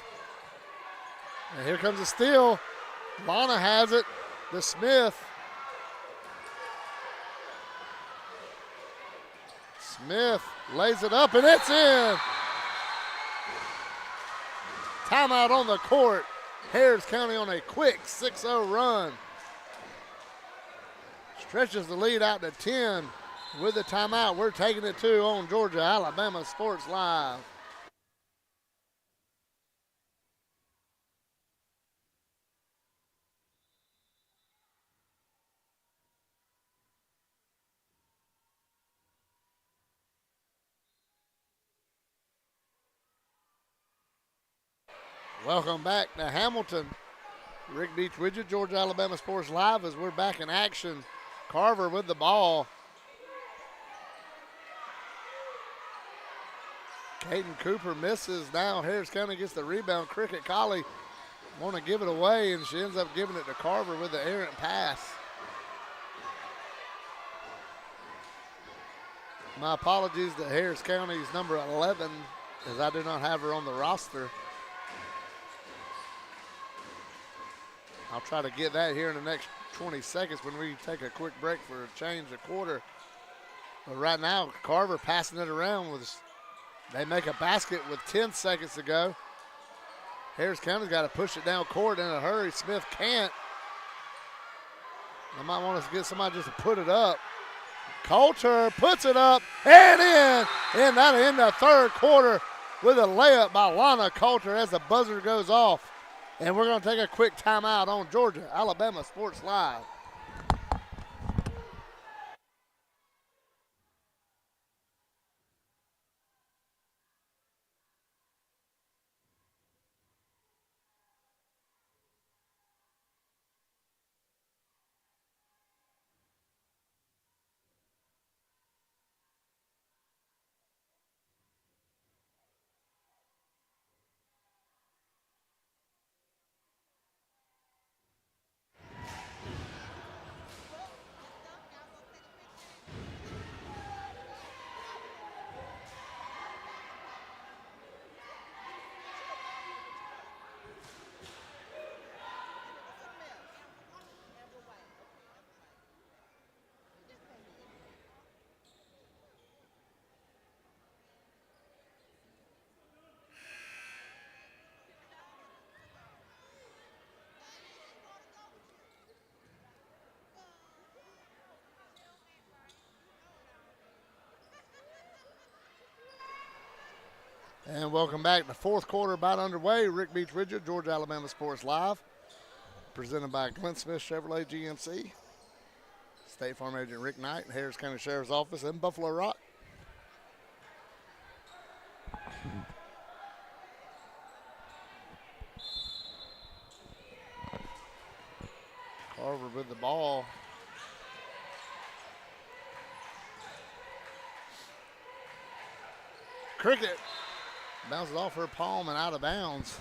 [SPEAKER 1] And here comes a steal. Lana has it. The Smith. Smith lays it up and it's in. Timeout on the court. Harris County on a quick 6-0 run. Stretches the lead out to 10 with the timeout. We're taking it to on Georgia Alabama Sports Live. Welcome back to Hamilton. Rick Beach Widget, Georgia Alabama Sports Live, as we're back in action. Carver with the ball. Caden Cooper misses. Now Harris County gets the rebound. Cricket Colley want to give it away, and she ends up giving it to Carver with the errant pass. My apologies to Harris County's number 11, as I do not have her on the roster. I'll try to get that here in the next 20 seconds when we take a quick break for a change of quarter. But right now, Carver passing it around with, they make a basket with 10 seconds to go. Harris County's got to push it down court in a hurry. Smith can't. I might want us to get somebody just to put it up. Coulter puts it up and in the third quarter with a layup by Lana Coulter as the buzzer goes off. And we're going to take a quick timeout on Georgia Alabama Sports Live. And welcome back. The fourth quarter about underway. Rick Beach Widget, Georgia Alabama Sports Live. Presented by Glenn Smith Chevrolet GMC. State Farm Agent Rick Knight, Harris County Sheriff's Office in Buffalo Rock. Carver with the ball. Cricket bounces off her palm and out of bounds.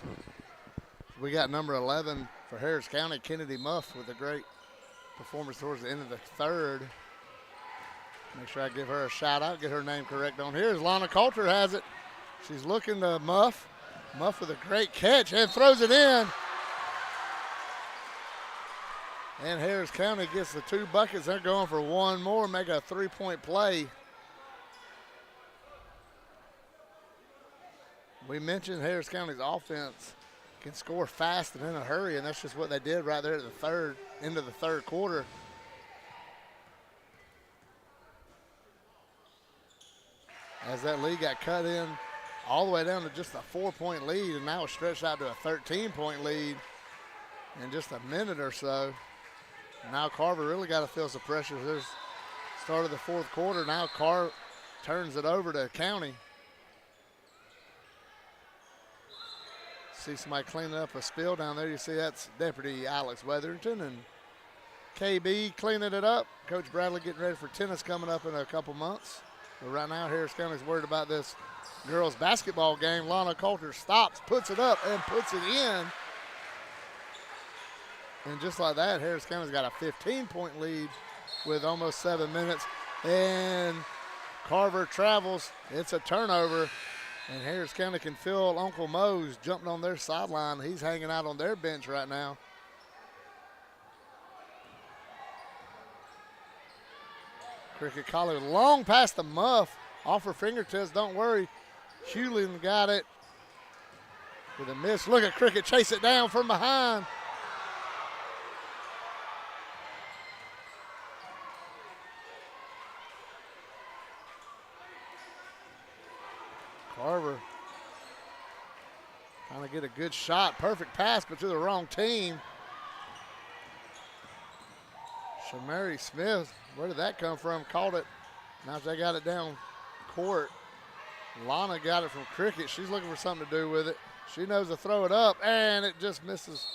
[SPEAKER 1] We got number 11 for Harris County, Kennedy Muff, with a great performance towards the end of the third. Make sure I give her a shout out, get her name correct on here. As Lana Coulter has it. She's looking to Muff. Muff with a great catch and throws it in. And Harris County gets the 2 buckets. They're going for one more, make a 3-point play. We mentioned Harris County's offense can score fast and in a hurry, and that's just what they did right there at the end of the third quarter. As that lead got cut in all the way down to just a 4-point lead, and now it's stretched out to a 13-point lead in just a minute or so. Now Carver really got to feel some pressure. There's start of the fourth quarter. Now Carr turns it over to County. See somebody cleaning up a spill down there. You see that's Deputy Alex Weatherington and KB cleaning it up. Coach Bradley getting ready for tennis coming up in a couple months. But right now Harris County's worried about this girls basketball game. Lana Coulter stops, puts it up, and puts it in. And just like that, Harris County's got a 15-point lead with almost 7 minutes. And Carver travels. It's a turnover. And Harris County can feel Uncle Mo's jumping on their sideline. He's hanging out on their bench right now. Cricket Collie long past the muff. Off her fingertips, don't worry. Hewlin got it with a miss. Look at Cricket chase it down from behind. Carver trying to get a good shot. Perfect pass, but to the wrong team. Shamari Smith, where did that come from? Caught it. Now they got it down court. Lana got it from Cricket. She's looking for something to do with it. She knows to throw it up, and it just misses.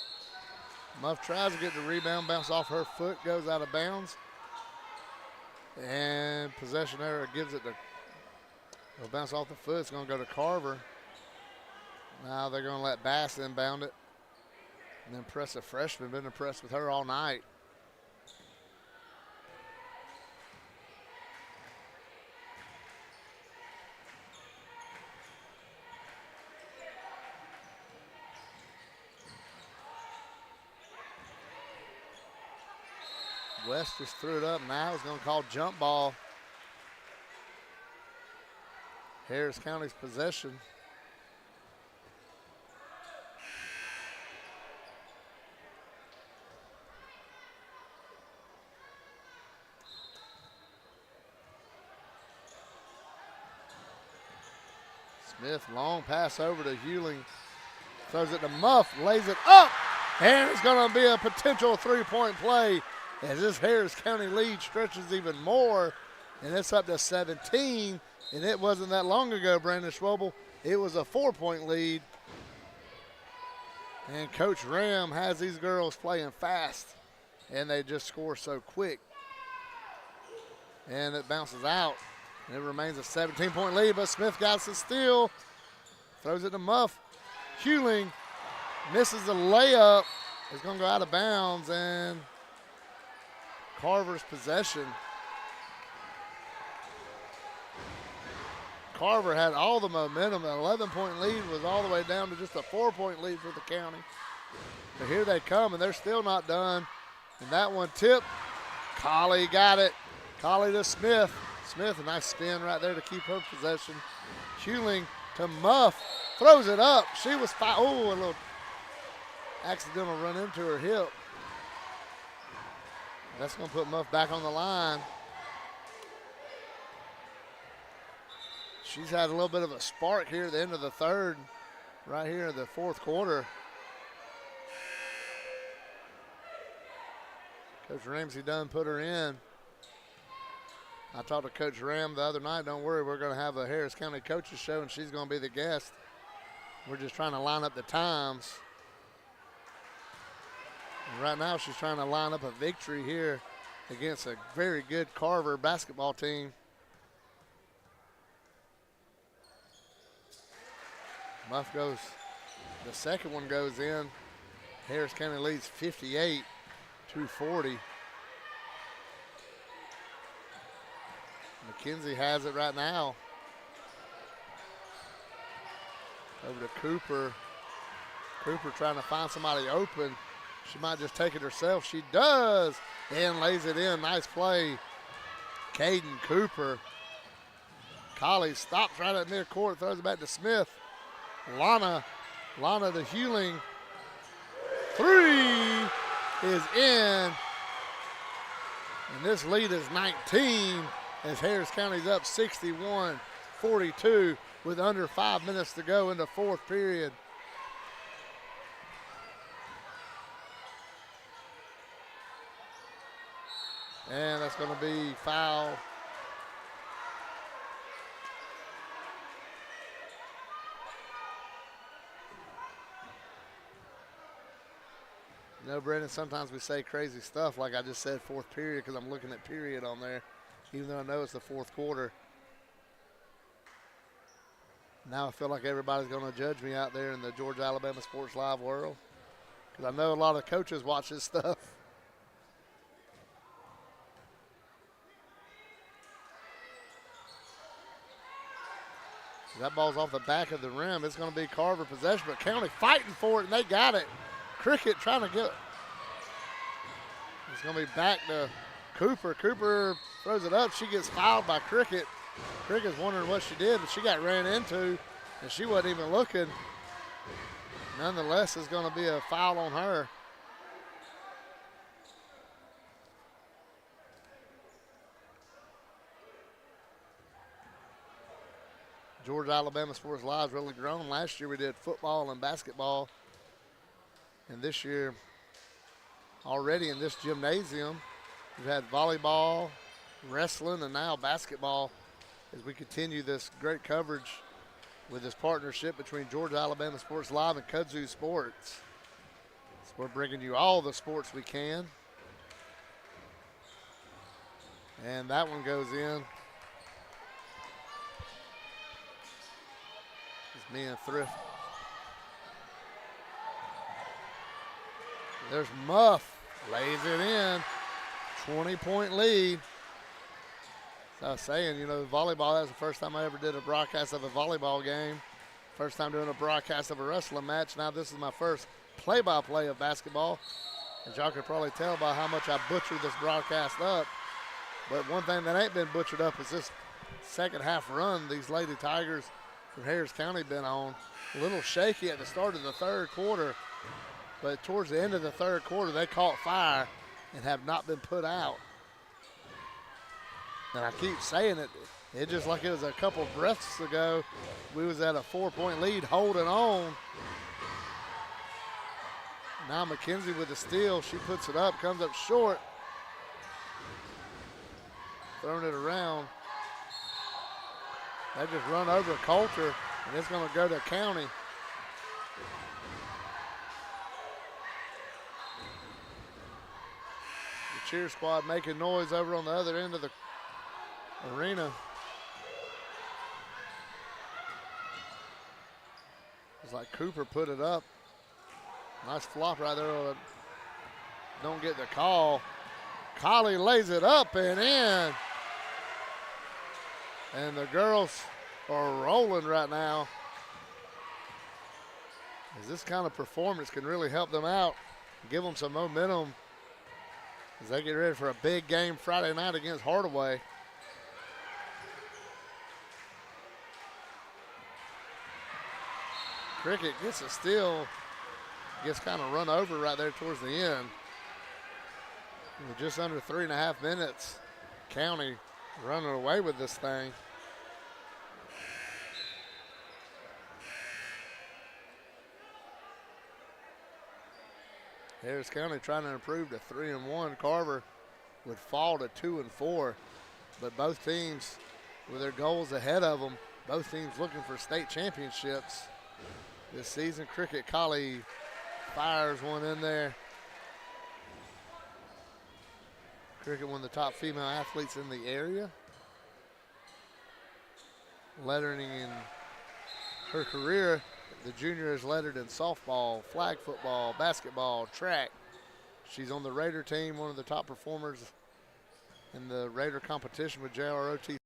[SPEAKER 1] Muff tries to get the rebound, bounce off her foot, goes out of bounds. And possession error gives it to, it'll bounce off the foot. It's going to go to Carver. Now they're going to let Bass inbound it. And then press a freshman. Been impressed with her all night. West just threw it up. Now he's going to call jump ball. Harris County's possession. Smith, long pass over to Hewling. Throws it to Muff, lays it up, and it's going to be a potential three-point play as this Harris County lead stretches even more, and it's up to 17. And it wasn't that long ago, Brandon Schwobel. It was a 4-point lead. And Coach Ram has these girls playing fast, and they just score so quick. And it bounces out. And it remains a 17-point lead, but Smith got the steal. Throws it to Muff. Hewling misses the layup. It's going to go out of bounds, and Carver's possession. Carver had all the momentum. An 11-point lead was all the way down to just a 4-point lead for the county. But here they come, and they're still not done. And that one tipped. Collie got it. Collie to Smith. Smith, a nice spin right there to keep her possession. Hewling to Muff. Throws it up. She was a little accidental run into her hip. That's going to put Muff back on the line. She's had a little bit of a spark here at the end of the third, right here in the fourth quarter. Coach Ramsey done put her in. I talked to Coach Ram the other night. Don't worry, we're going to have a Harris County coaches show, and she's going to be the guest. We're just trying to line up the times. And right now she's trying to line up a victory here against a very good Carver basketball team. Muff goes, the second one goes in. Harris County leads 58-40. McKenzie has it right now. Over to Cooper. Cooper trying to find somebody open. She might just take it herself. She does, and lays it in. Nice play. Caden Cooper. Collie stops right at midcourt, throws it back to Smith. Lana to Hewling. three is in. And this lead is 19 as Harris County's up 61-42 with under 5 minutes to go in the fourth period. And that's going to be foul. You know, Brendan, sometimes we say crazy stuff like I just said fourth period because I'm looking at period on there, even though I know it's the fourth quarter. Now I feel like everybody's going to judge me out there in the Georgia Alabama Sports Live world because I know a lot of coaches watch this stuff. That ball's off the back of the rim. It's going to be Carver possession, but County fighting for it, and they got it. Cricket trying to get it. It's going to be back to Cooper. Cooper throws it up. She gets fouled by Cricket. Cricket's wondering what she did, but she got ran into, and she wasn't even looking. Nonetheless, it's going to be a foul on her. Georgia Alabama Sports Live's really grown. Last year we did football and basketball. And this year, already in this gymnasium, we've had volleyball, wrestling, and now basketball as we continue this great coverage with this partnership between Georgia Alabama Sports Live and Kudzu Sports. So we're bringing you all the sports we can. And that one goes in. It's me and Thrift. There's Muff, lays it in, 20-point lead. So I was saying, you know, volleyball, that was the first time I ever did a broadcast of a volleyball game. First time doing a broadcast of a wrestling match. Now this is my first play-by-play of basketball. As y'all can probably tell by how much I butchered this broadcast up. But one thing that ain't been butchered up is this second half run these Lady Tigers from Harris County been on. A little shaky at the start of the third quarter. But towards the end of the third quarter, they caught fire and have not been put out. And I keep saying it, it's just like it was a couple breaths ago. We was at a 4-point lead holding on. Now McKenzie with the steal. She puts it up, comes up short. Throwing it around. They just run over Coulter, and it's going to go to County. Cheer squad making noise over on the other end of the arena. It's like Cooper put it up. Nice flop right there. Don't get the call. Collie lays it up and in. And the girls are rolling right now. As this kind of performance can really help them out, give them some momentum as they get ready for a big game Friday night against Hardaway. Cricket gets a steal, gets kind of run over right there towards the end. With just under 3.5 minutes, County running away with this thing. Harris County trying to improve to 3-1. Carver would fall to 2-4. But both teams, with their goals ahead of them, both teams looking for state championships this season. Cricket Collie fires one in there. Cricket, one of the top female athletes in the area. Lettering in her career, the junior is lettered in softball, flag football, basketball, track. She's on the Raider team, one of the top performers in the Raider competition with JROT.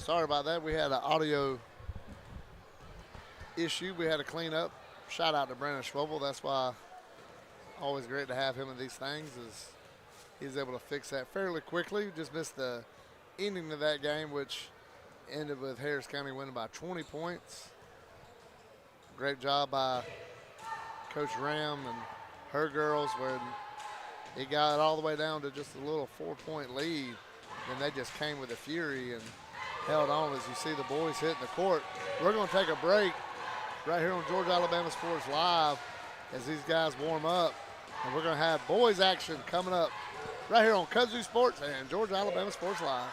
[SPEAKER 1] Sorry about that. We had an audio issue we had to clean up. Shout out to Brandon Schwobel. That's why always great to have him in these things, is he's able to fix that fairly quickly. Just missed the ending of that game, which ended with Harris County winning by 20 points. Great job by Coach Ram and her girls, where it got all the way down to just a little 4-point lead. And they just came with a fury and held on. As you see the boys hitting the court. We're going to take a break right here on Georgia Alabama Sports Live as these guys warm up. And we're going to have boys action coming up right here on Kudzu Sports and Georgia Alabama Sports Live.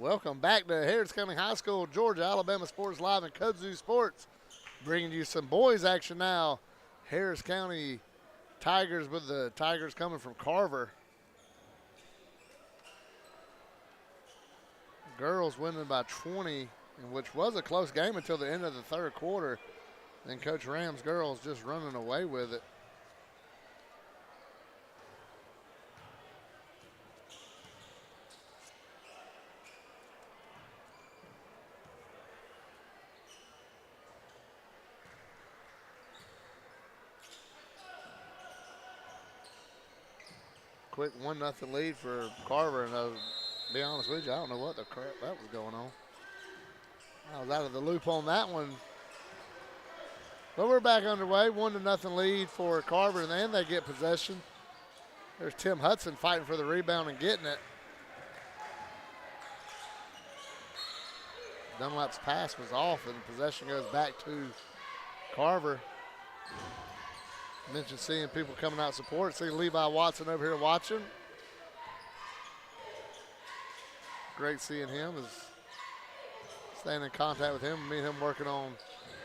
[SPEAKER 1] Welcome back to Harris County High School, Georgia, Alabama Sports Live and Kudzu Sports. Bringing you some boys action now. Harris County Tigers with the Tigers coming from Carver. Girls winning by 20, which was a close game until the end of the third quarter. Then Coach Ram's girls just running away with it. Quick 1-0 lead for Carver, and to be honest with you, I don't know what the crap that was going on. I was out of the loop on that one. But we're back underway, 1-0 lead for Carver, and then they get possession. There's Tim Hudson fighting for the rebound and getting it. Dunlap's pass was off, and possession goes back to Carver. Mentioned seeing people coming out support. See Levi Watson over here watching. Great seeing him. Is staying in contact with him. Me and him working on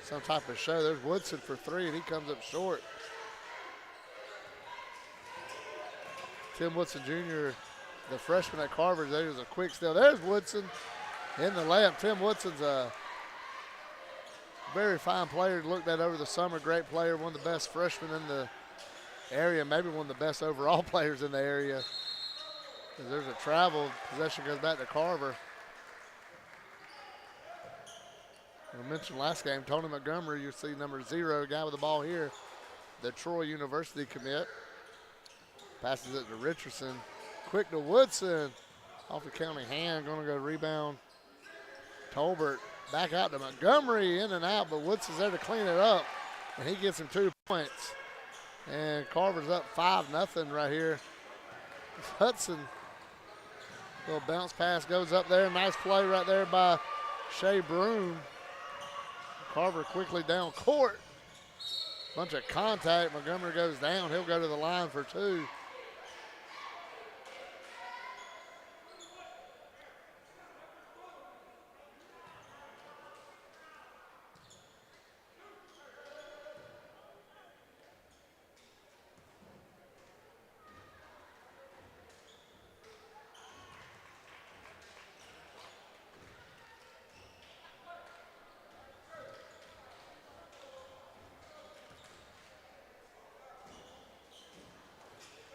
[SPEAKER 1] some type of show. There's Woodson for three, and he comes up short. Tim Woodson Jr., the freshman at Carver, there's a quick steal. There's Woodson in the layup. Tim Woodson's a very fine player to look at over the summer. Great player, one of the best freshmen in the area, maybe one of the best overall players in the area. There's a travel. Possession goes back to Carver. I mentioned last game, Tony Montgomery, you see number 0, guy with the ball here, the Troy University commit. Passes it to Richardson. Quick to Woodson. Off the county hand, going to go rebound. Tolbert back out to Montgomery, in and out, but Woodson's there to clean it up, and he gets him 2 points. And Carver's up 5-0 right here. Hudson, little bounce pass goes up there. Nice play right there by Shea Broom. Carver quickly down court. Bunch of contact. Montgomery goes down. He'll go to the line for 2.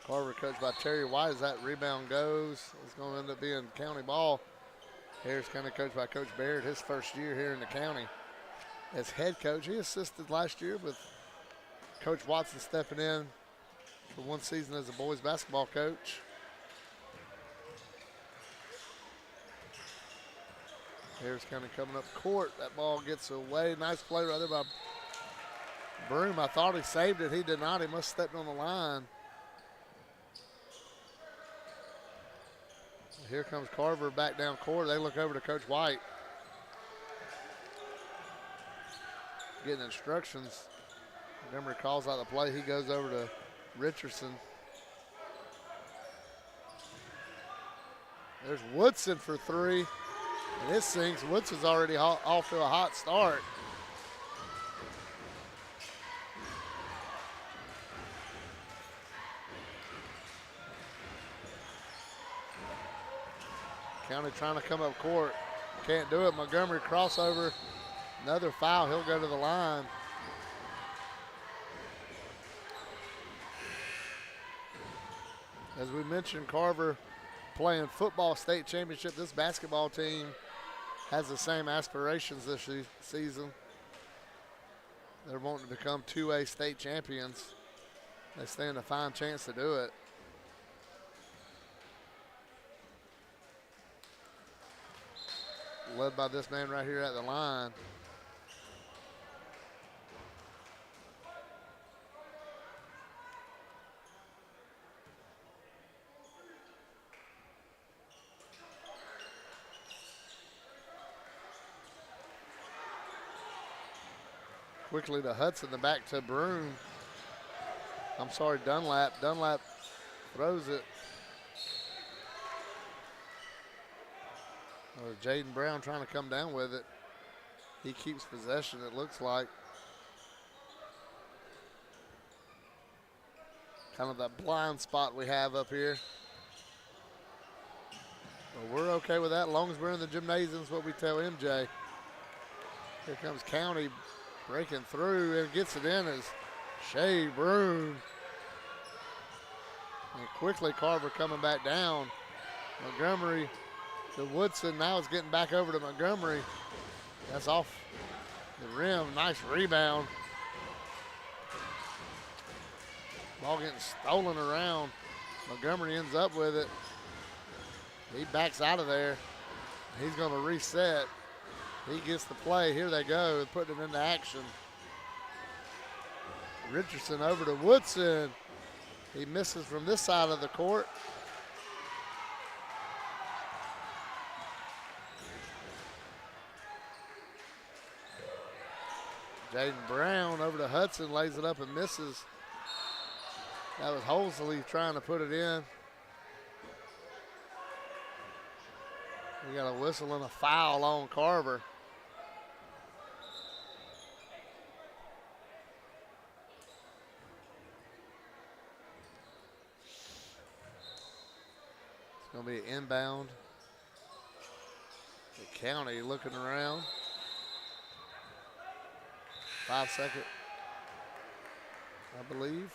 [SPEAKER 1] Carver coached by Terry White. As that rebound goes, it's going to end up being county ball. Harris County coached by Coach Baird, his first year here in the county as head coach. He assisted last year with Coach Watson stepping in for one season as a boys basketball coach. Harris County coming up court. That ball gets away. Nice play right there by Broom. I thought he saved it. He did not. He must have stepped on the line. Here comes Carver back down court. They look over to Coach White. Getting instructions. Montgomery calls out the play. He goes over to Richardson. There's Woodson for 3. And this sinks. Woodson's already off to a hot start. County trying to come up court. Can't do it. Montgomery crossover. Another foul. He'll go to the line. As we mentioned, Carver playing football state championship. This basketball team has the same aspirations this season. They're wanting to become 2A state champions. They stand a fine chance to do it. Led by this man right here at the line. Quickly to Hudson, the back to Broom. I'm sorry, Dunlap. Dunlap throws it Jaden Brown trying to come down with it. He keeps possession, it looks like. Kind of that blind spot we have up here. Well, we're okay with that as long as we're in the gymnasium, is what we tell MJ. Here comes County breaking through and gets it in as Shea Broom. And quickly Carver coming back down. Montgomery to Woodson. Now it's getting back over to Montgomery. That's off the rim. Nice rebound. Ball getting stolen around. Montgomery ends up with it. He backs out of there. He's going to reset. He gets the play. Here they go, putting it into action. Richardson over to Woodson. He misses from this side of the court. Jaden Brown over to Hudson, lays it up and misses. That was Holsley trying to put it in. We got a whistle and a foul on Carver. It's going to be an inbound. The County looking around. 5 second, I believe.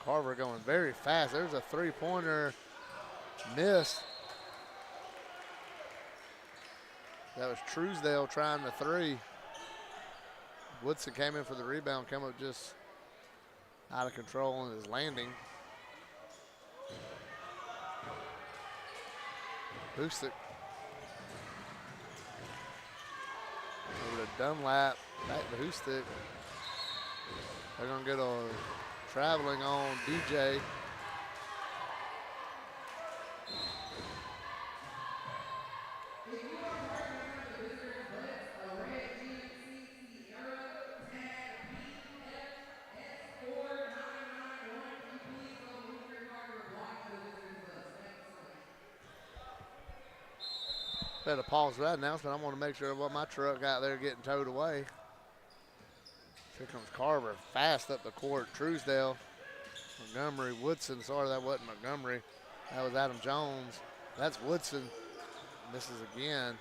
[SPEAKER 1] Carver going very fast. There's a three-pointer missed. That was Truesdale trying the three. Woodson came in for the rebound, came up just out of control on his landing. Boostic. Over to Dunlap, back to Hoostic. They're gonna get a traveling on DJ. Better pause that announcement. I want to make sure what my truck out there getting towed away. Here comes Carver, fast up the court. Truesdale, Montgomery, Woodson. Sorry, that wasn't Montgomery. That was Adam Jones. That's Woodson. Misses again.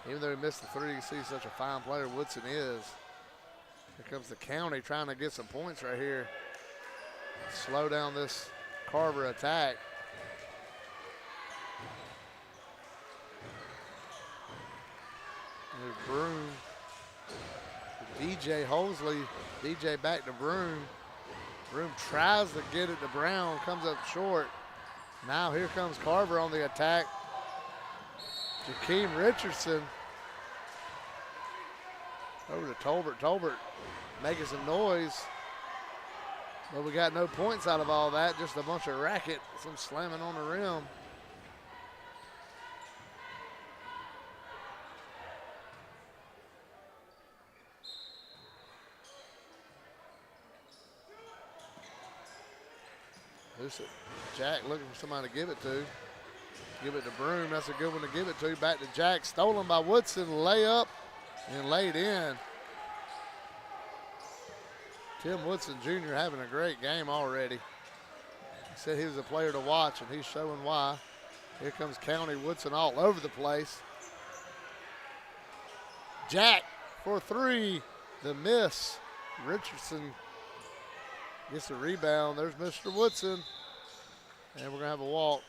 [SPEAKER 1] Even though he missed the three, you see such a fine player Woodson is. Here comes the County trying to get some points right here. Slow down this Carver attack. There's Broom. DJ Holsley. DJ back to Broom. Broom tries to get it to Brown, comes up short. Now here comes Carver on the attack. Jakeem Richardson. Over to Tolbert. Tolbert making some noise. But we got no points out of all that, just a bunch of racket, some slamming on the rim. Jack looking for somebody to give it to. Give it to Broom. That's a good one to give it to. Back to Jack. Stolen by Woodson. Layup and laid in. Tim Woodson Jr. having a great game already. He said he was a player to watch, and he's showing why. Here comes County. Woodson all over the place. Jack for three. The miss. Richardson gets the rebound. There's Mr. Woodson. And we're going to have a walk.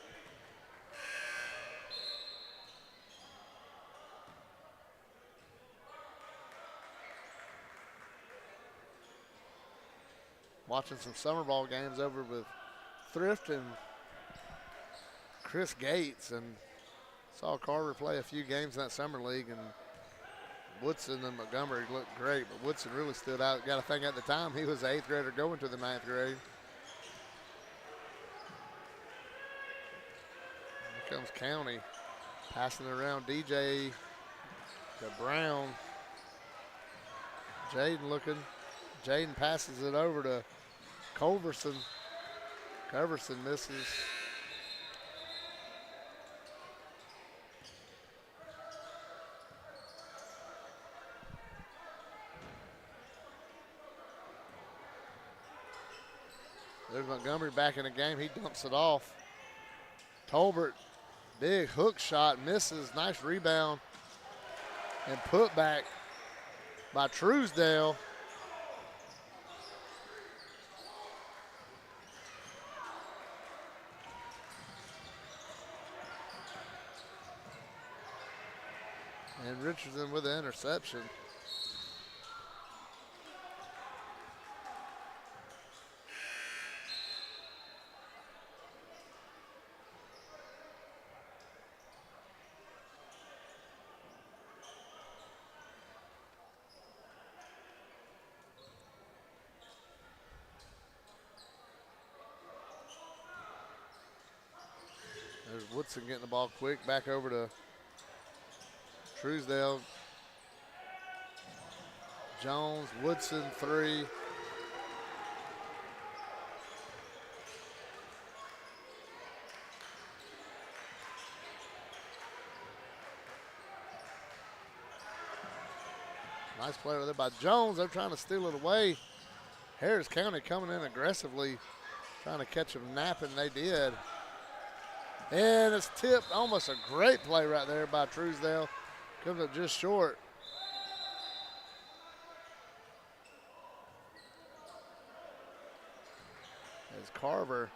[SPEAKER 1] Watching some summer ball games over with Thrift and Chris Gates, and saw Carver play a few games in that summer league, and Woodson and Montgomery looked great, but Woodson really stood out. Got to think at the time he was an 8th grader going to the 9th grade. Here comes County, passing it around. DJ to Brown. Jaden looking. Jaden passes it over to Culverson. Culverson misses. There's Montgomery back in the game. He dumps it off. Tolbert, big hook shot, misses. Nice rebound and put back by Truesdale. And Richardson with the interception. There's Woodson getting the ball quick. Back over to Truesdale. Jones, Woodson, three. Nice play right there by Jones. They're trying to steal it away. Harris County coming in aggressively, trying to catch them napping. They did. And it's tipped. Almost a great play right there by Truesdale. Comes up just short. As Carver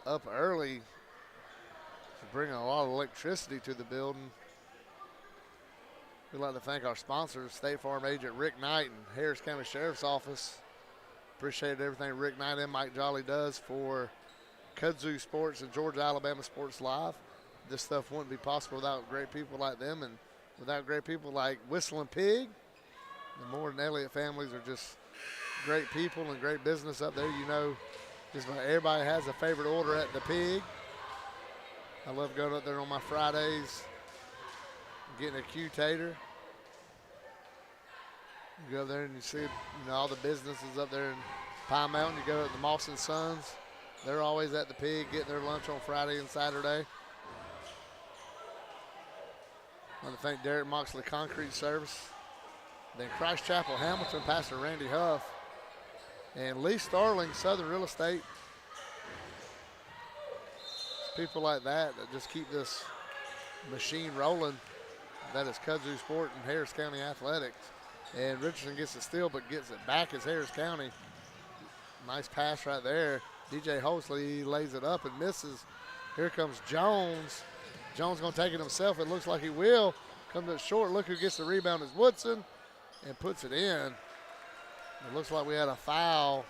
[SPEAKER 1] up early to bring a lot of electricity to the building. We'd like to thank our sponsors, State Farm agent Rick Knight and Harris County Sheriff's Office. Appreciate everything Rick Knight and Mike Jolly does for Kudzu Sports and Georgia Alabama Sports Live. This stuff wouldn't be possible without great people like them and without great people like Whistling Pig. The Moore and Elliott families are just great people and great business up there. You know, just about everybody has a favorite order at the Pig. I love going up there on my Fridays, getting a Q-tater. You go up there and you see, all the businesses up there in Pine Mountain. You go to the Moss and Sons. They're always at the Pig getting their lunch on Friday and Saturday. I want to thank Derek Moxley Concrete Service. Then Christ Chapel Hamilton, Pastor Randy Huff. And Lee Starling, Southern Real Estate. People like that just keep this machine rolling. That is Kudzu Sport and Harris County Athletics. And Richardson gets it still, but gets it back as Harris County. Nice pass right there. DJ Hosley lays it up and misses. Here comes Jones. Jones going to take it himself. It looks like he will. Comes up short. Look who gets the rebound is Woodson and puts it in. It looks like we had a foul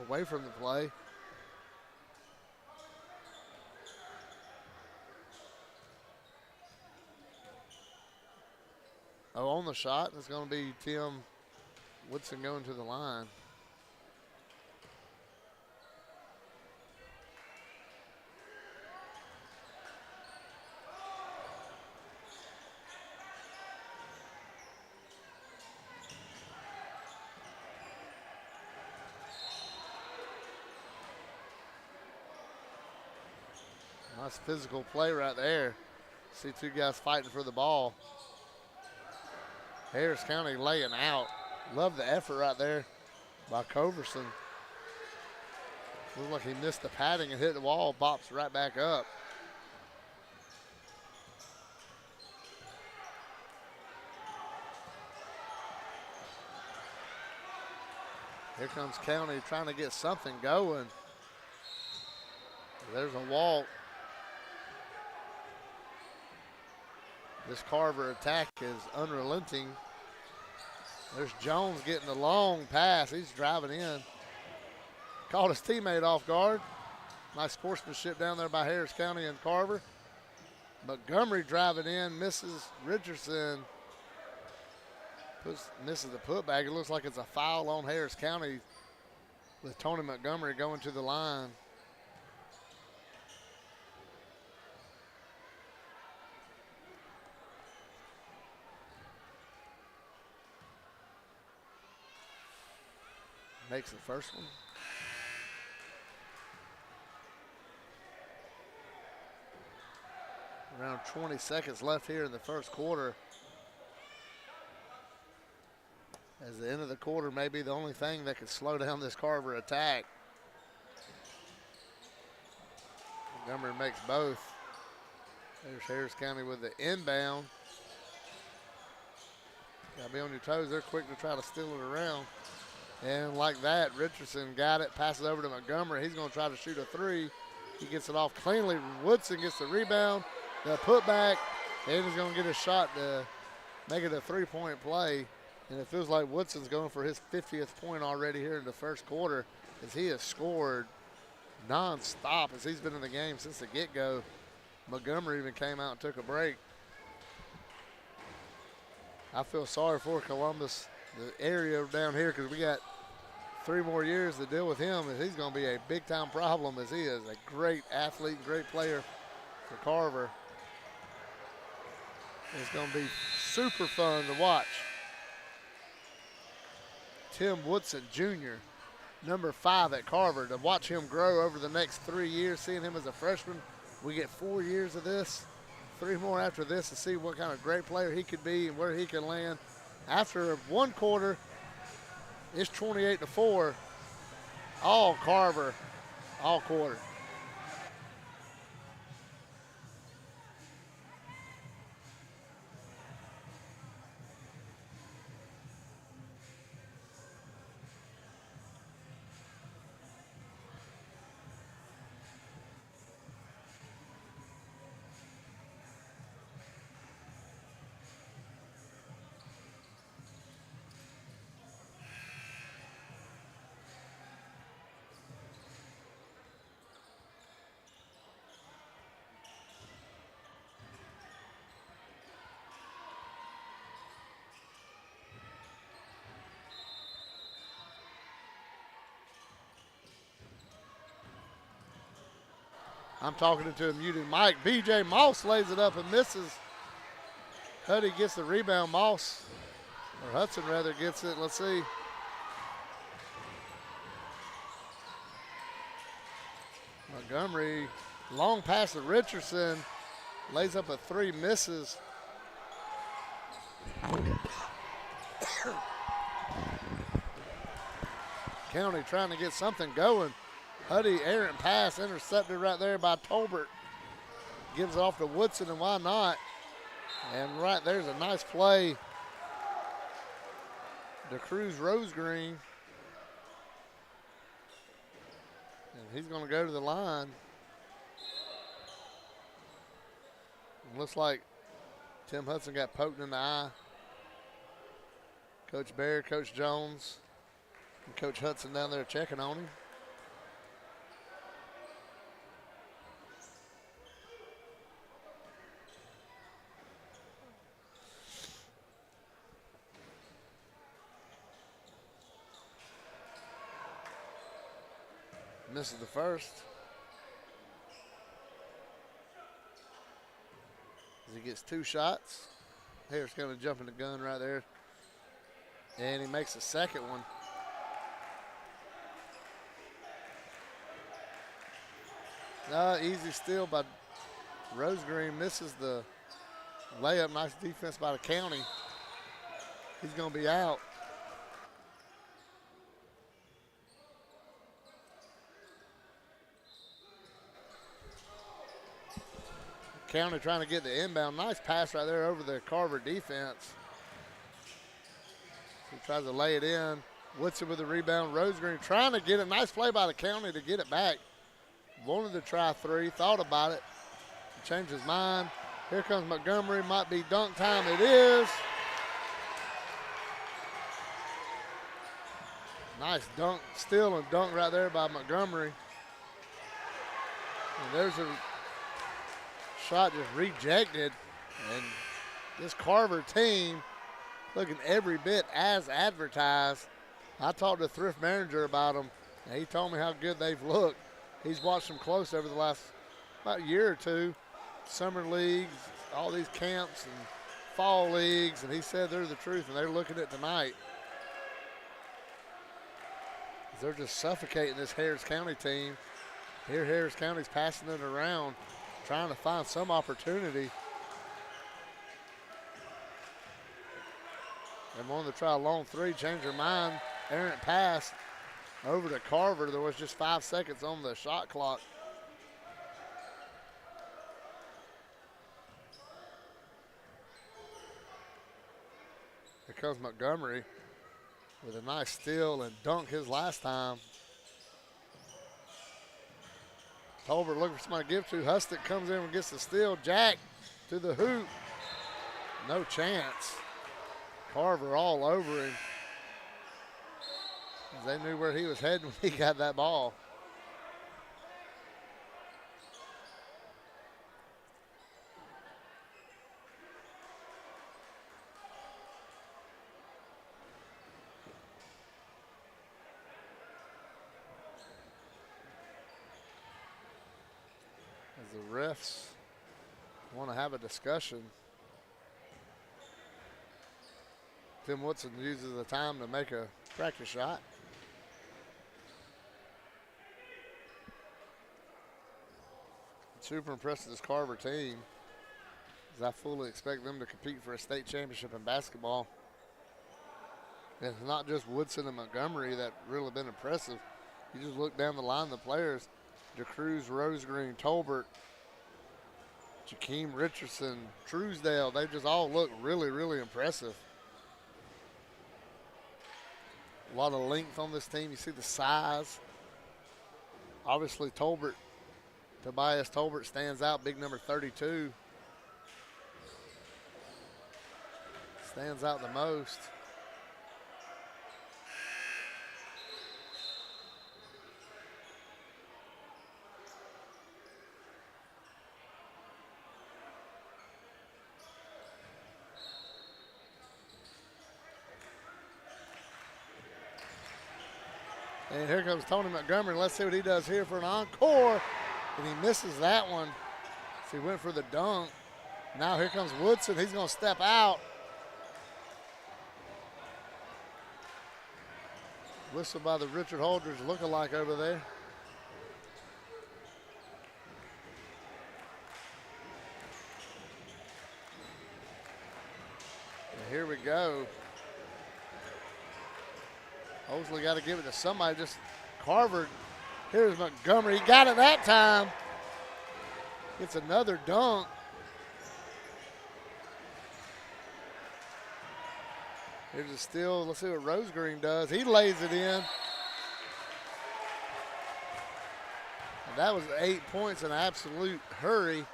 [SPEAKER 1] away from the play. Oh, on the shot, it's going to be Tim Woodson going to the line. Nice physical play right there. See two guys fighting for the ball. Harris County laying out. Love the effort right there by Culverson. Looked like he missed the padding and hit the wall, bops right back up. Here comes County trying to get something going. There's a walk. This Carver attack is unrelenting. There's Jones getting the long pass. He's driving in. Caught his teammate off guard. Nice sportsmanship down there by Harris County and Carver. Montgomery driving in, misses Richardson. Misses the putback. It looks like it's a foul on Harris County with Tony Montgomery going to the line. Makes the first one. Around 20 seconds left here in the first quarter. As the end of the quarter may be the only thing that could slow down this Carver attack. Montgomery makes both. There's Harris County with the inbound. Got to be on your toes. They're quick to try to steal it around. And like that, Richardson got it, passes over to Montgomery. He's going to try to shoot a three. He gets it off cleanly. Woodson gets the rebound, the putback, and he's going to get a shot to make it a three-point play. And it feels like Woodson's going for his 50th point already here in the first quarter, as he has scored nonstop as he's been in the game since the get-go. Montgomery even came out and took a break. I feel sorry for Columbus, the area down here, because we got 3 more years to deal with him, and he's going to be a big-time problem, as he is a great athlete, great player for Carver. It's going to be super fun to watch. Tim Woodson Jr., number 5 at Carver, to watch him grow over the next 3 years, seeing him as a freshman. We get 4 years of this, 3 more after this, to see what kind of great player he could be and where he can land. After one quarter, it's 28-4, all Carver, all quarter. I'm talking to a muted mic. B.J. Moss lays it up and misses. Huddy gets the rebound. Moss, or Hudson rather, gets it. Let's see. Montgomery, long pass to Richardson. Lays up a 3, misses. County trying to get something going. Huddy, errant pass, intercepted right there by Tolbert. Gives it off to Woodson, and why not? And right there's a nice play. DeCruz Rosegreen. And he's going to go to the line. It looks like Tim Hudson got poked in the eye. Coach Baird, Coach Jones, and Coach Hudson down there checking on him. Misses the first. As he gets 2 shots. Harris going to jump in the gun right there. And he makes the second one. Easy steal by Rosegreen. Misses the layup. Nice defense by the County. He's going to be out. County trying to get the inbound. Nice pass right there over the Carver defense. He tries to lay it in. Woodson with the rebound. Rosegreen trying to get it. Nice play by the County to get it back. Wanted to try 3. Thought about it. Changed his mind. Here comes Montgomery. Might be dunk time. It is. Nice dunk. Steal and dunk right there by Montgomery. And there's a shot just rejected, and this Carver team looking every bit as advertised. I talked to Thrift Manager about them, and he told me how good they've looked. He's watched them close over the last about year or 2, summer leagues, all these camps and fall leagues, and he said they're the truth, and they're looking at tonight. They're just suffocating this Harris County team. Here Harris County's passing it around, trying to find some opportunity. They wanted to try a long three, change their mind. Errant pass over to Carver. There was just 5 seconds on the shot clock. Here comes Montgomery with a nice steal and dunk his last time. Tolbert looking for somebody to give to. Hustic comes in and gets the steal. Jack to the hoop. No chance. Carver all over him. They knew where he was heading when he got that ball. As the refs want to have a discussion, Tim Woodson uses the time to make a practice shot. Super impressed with this Carver team, as I fully expect them to compete for a state championship in basketball. And it's not just Woodson and Montgomery that really been impressive. You just look down the line of the players: DeCruz, Rosegreen, Tolbert, Jakeem Richardson, Truesdale. They just all look really, really impressive. A lot of length on this team. You see the size. Obviously, Tobias Tolbert stands out, big number 32. Stands out the most. And here comes Tony Montgomery. Let's see what he does here for an encore. And he misses that one. So he went for the dunk. Now here comes Woodson. He's going to step out. Whistle by the Richard Holdridge lookalike over there. And here we go. Mosley got to give it to somebody. Just Carver. Here's Montgomery. He got it that time. Gets another dunk. Here's a steal. Let's see what Rosegreen does. He lays it in. And that was 8 points in an absolute hurry.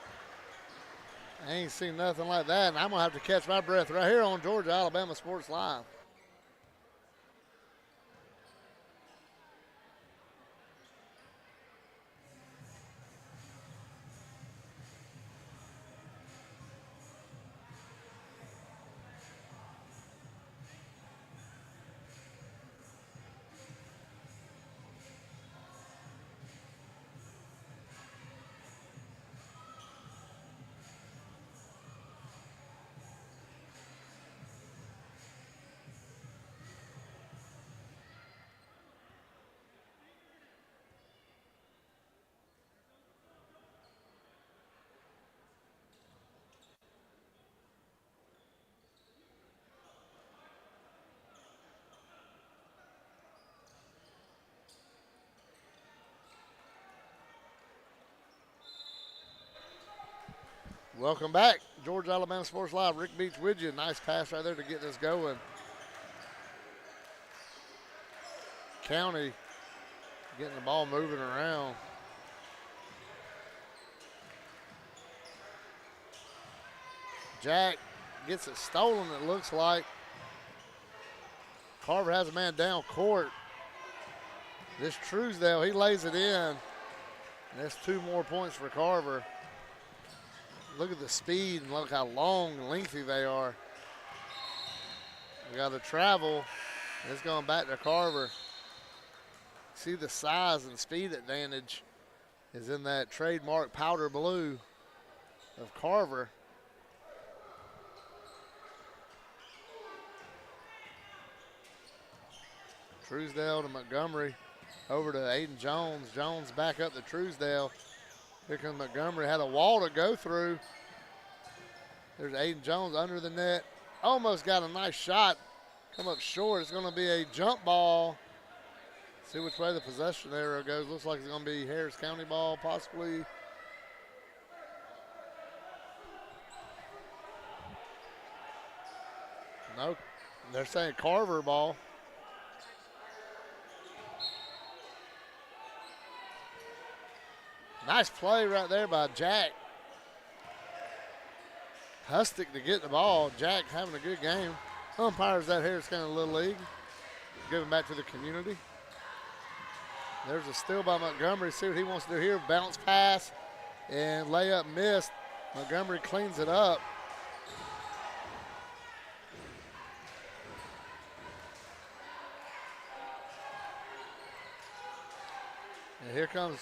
[SPEAKER 1] I ain't seen nothing like that. And I'm going to have to catch my breath right here on Georgia Alabama Sports Live. Welcome back, Georgia Alabama Sports Live. Rick Beach with you. Nice pass right there to get this going. County getting the ball moving around. Jack gets it stolen, it looks like. Carver has a man down court. This Truesdale, he lays it in. And that's 2 more points for Carver. Look at the speed and look how long and lengthy they are. We got to travel. It's going back to Carver. See the size and speed advantage is in that trademark powder blue of Carver. Truesdale to Montgomery. over to Aiden Jones. Jones back up to Truesdale. Here comes Montgomery. Had a wall to go through. There's Aiden Jones under the net. Almost got a nice shot. Come up short. It's going to be a jump ball. See which way the possession arrow goes. Looks like it's going to be Harris County ball, possibly. No, they're saying Carver ball. Nice play right there by Jack Hustick to get the ball. Jack having a good game. Umpires that Harris County Little League. Giving back to the community. There's a steal by Montgomery. See what he wants to do here. Bounce pass and layup missed. Montgomery cleans it up. And here comes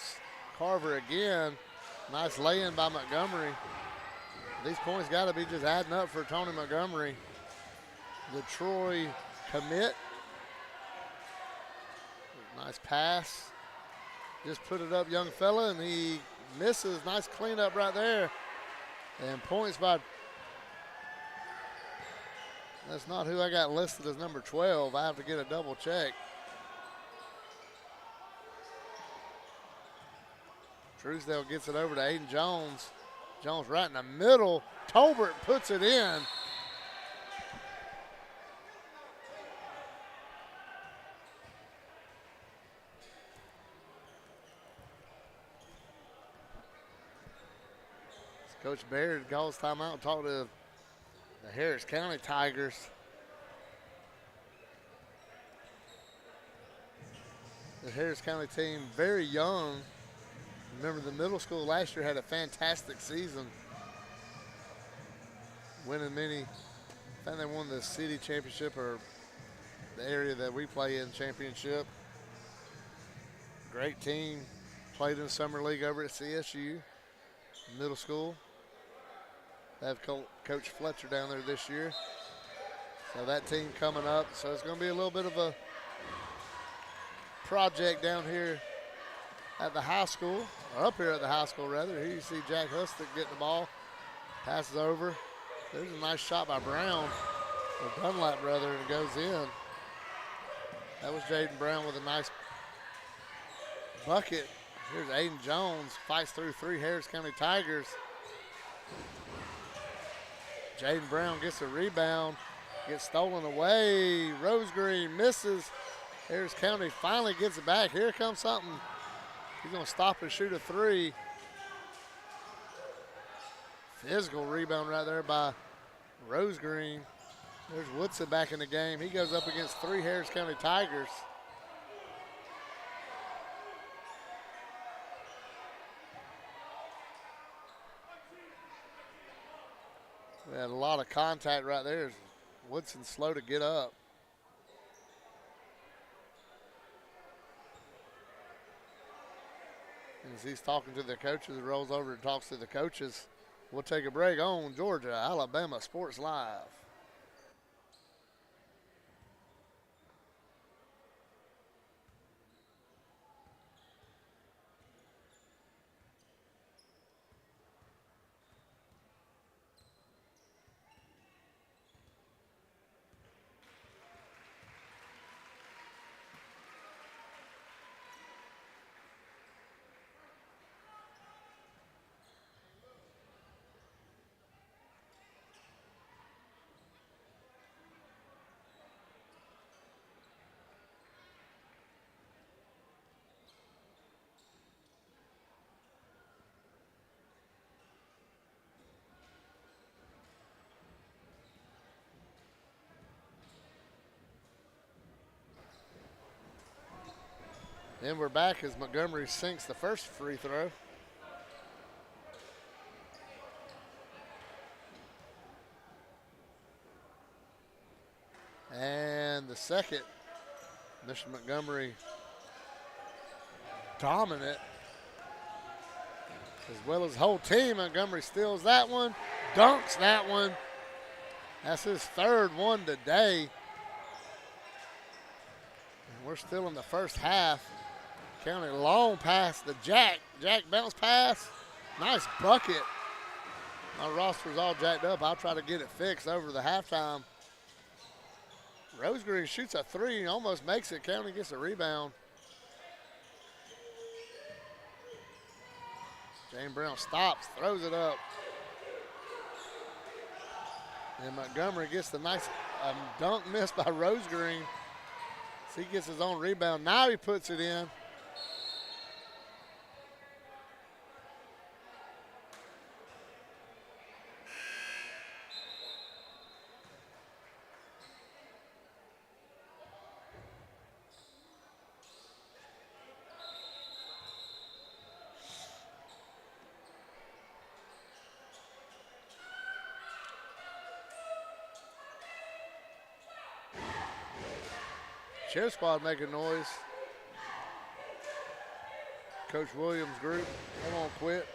[SPEAKER 1] Carver again. Nice lay-in by Montgomery. These points got to be just adding up for Tony Montgomery. The Troy commit. Nice pass. Just put it up, young fella, and he misses. Nice cleanup right there. And points by, that's not who I got listed as number 12. I have to get a double check. Truesdale gets it over to Aiden Jones. Jones right in the middle. Tolbert puts it in. Coach Baird calls timeout and talked to the Harris County Tigers. The Harris County team, very young. Remember, the middle school last year had a fantastic season, winning many. I think they won the city championship, or the area that we play in championship. Great team. Played in the summer league over at CSU middle school. They have Coach Fletcher down there this year. So that team coming up. So it's going to be a little bit of a project down here at the high school, or up here at the high school rather. Here you see Jack Hustick getting the ball. Passes over. There's a nice shot by Brown, the Dunlap brother, and it goes in. That was Jaden Brown with a nice bucket. Here's Aiden Jones, fights through three Harris County Tigers. Jaden Brown gets a rebound, gets stolen away. Rose Green misses. Harris County finally gets it back. Here comes something. He's going to stop and shoot a three. Physical rebound right there by Rose Green. There's Woodson back in the game. He goes up against three Harris County Tigers. We had a lot of contact right there. Woodson slow to get up. And as he's talking to the coaches, he rolls over and talks to the coaches. We'll take a break on Georgia, Alabama Sports Live. Then we're back as Montgomery sinks the first free throw. And the second, Mr. Montgomery dominant, as well as the whole team. Montgomery steals that one, dunks that one. That's his third one today. And we're still in the first half. County. Long pass to Jack. Jack bounce pass. Nice bucket. My roster's all jacked up. I'll try to get it fixed over the halftime. Rose Green shoots a three, almost makes it. County gets a rebound. Jane Brown stops, throws it up. And Montgomery gets the nice dunk miss by Rose Green. So he gets his own rebound. Now he puts it in. Cheer squad making noise. Coach Williams' group, they won't quit.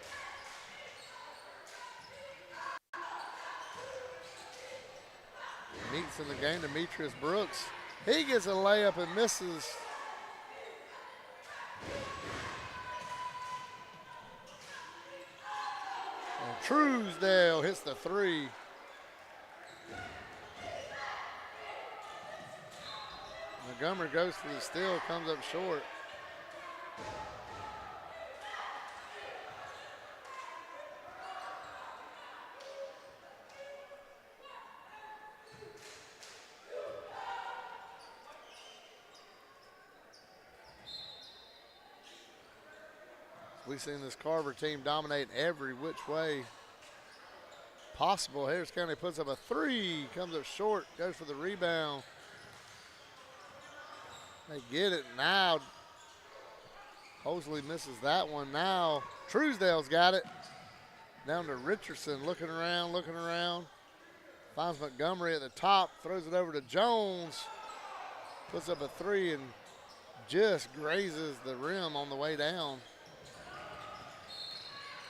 [SPEAKER 1] Meets in the game, Demetrius Brooks. He gets a layup and misses. And Truesdale hits the three. Montgomery goes for the steal, comes up short. We've seen this Carver team dominate every which way possible. Harris County puts up a three, comes up short, goes for the rebound. They get it now. Hosley misses that one. Now Truesdale's got it. Down to Richardson, looking around. Finds Montgomery at the top, throws it over to Jones. Puts up a three and just grazes the rim on the way down.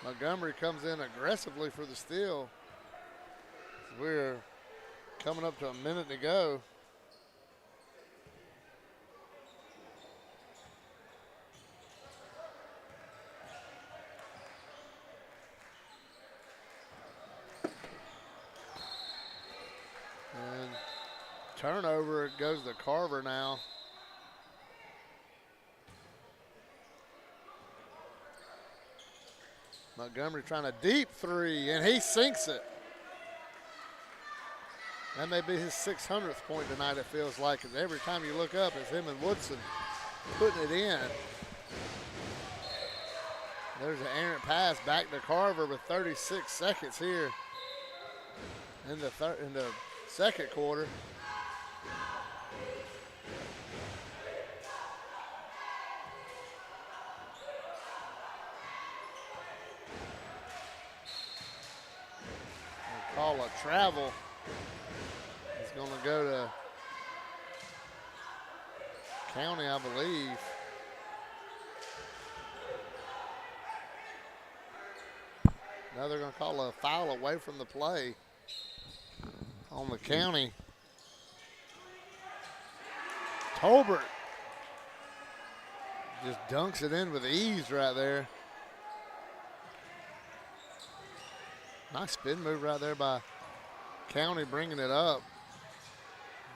[SPEAKER 1] Montgomery comes in aggressively for the steal. We're coming up to a minute to go. And turnover, it goes to Carver now. Montgomery trying a deep three, and he sinks it. That may be his 600th point tonight, it feels like, because every time you look up, it's him and Woodson putting it in. There's an errant pass back to Carver with 36 seconds here in the second quarter. Call a travel. It's going to go to County, I believe. Now they're going to call a foul away from the play on the County. Tolbert just dunks it in with ease right there. Nice spin move right there by County, bringing it up.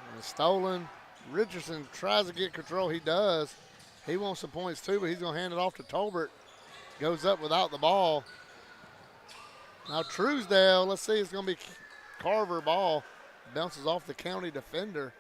[SPEAKER 1] And it's stolen. Richardson tries to get control. He does. He wants some points too, but he's going to hand it off to Tolbert. Goes up without the ball. Now Truesdale, let's see, it's going to be Carver ball. Bounces off the County defender.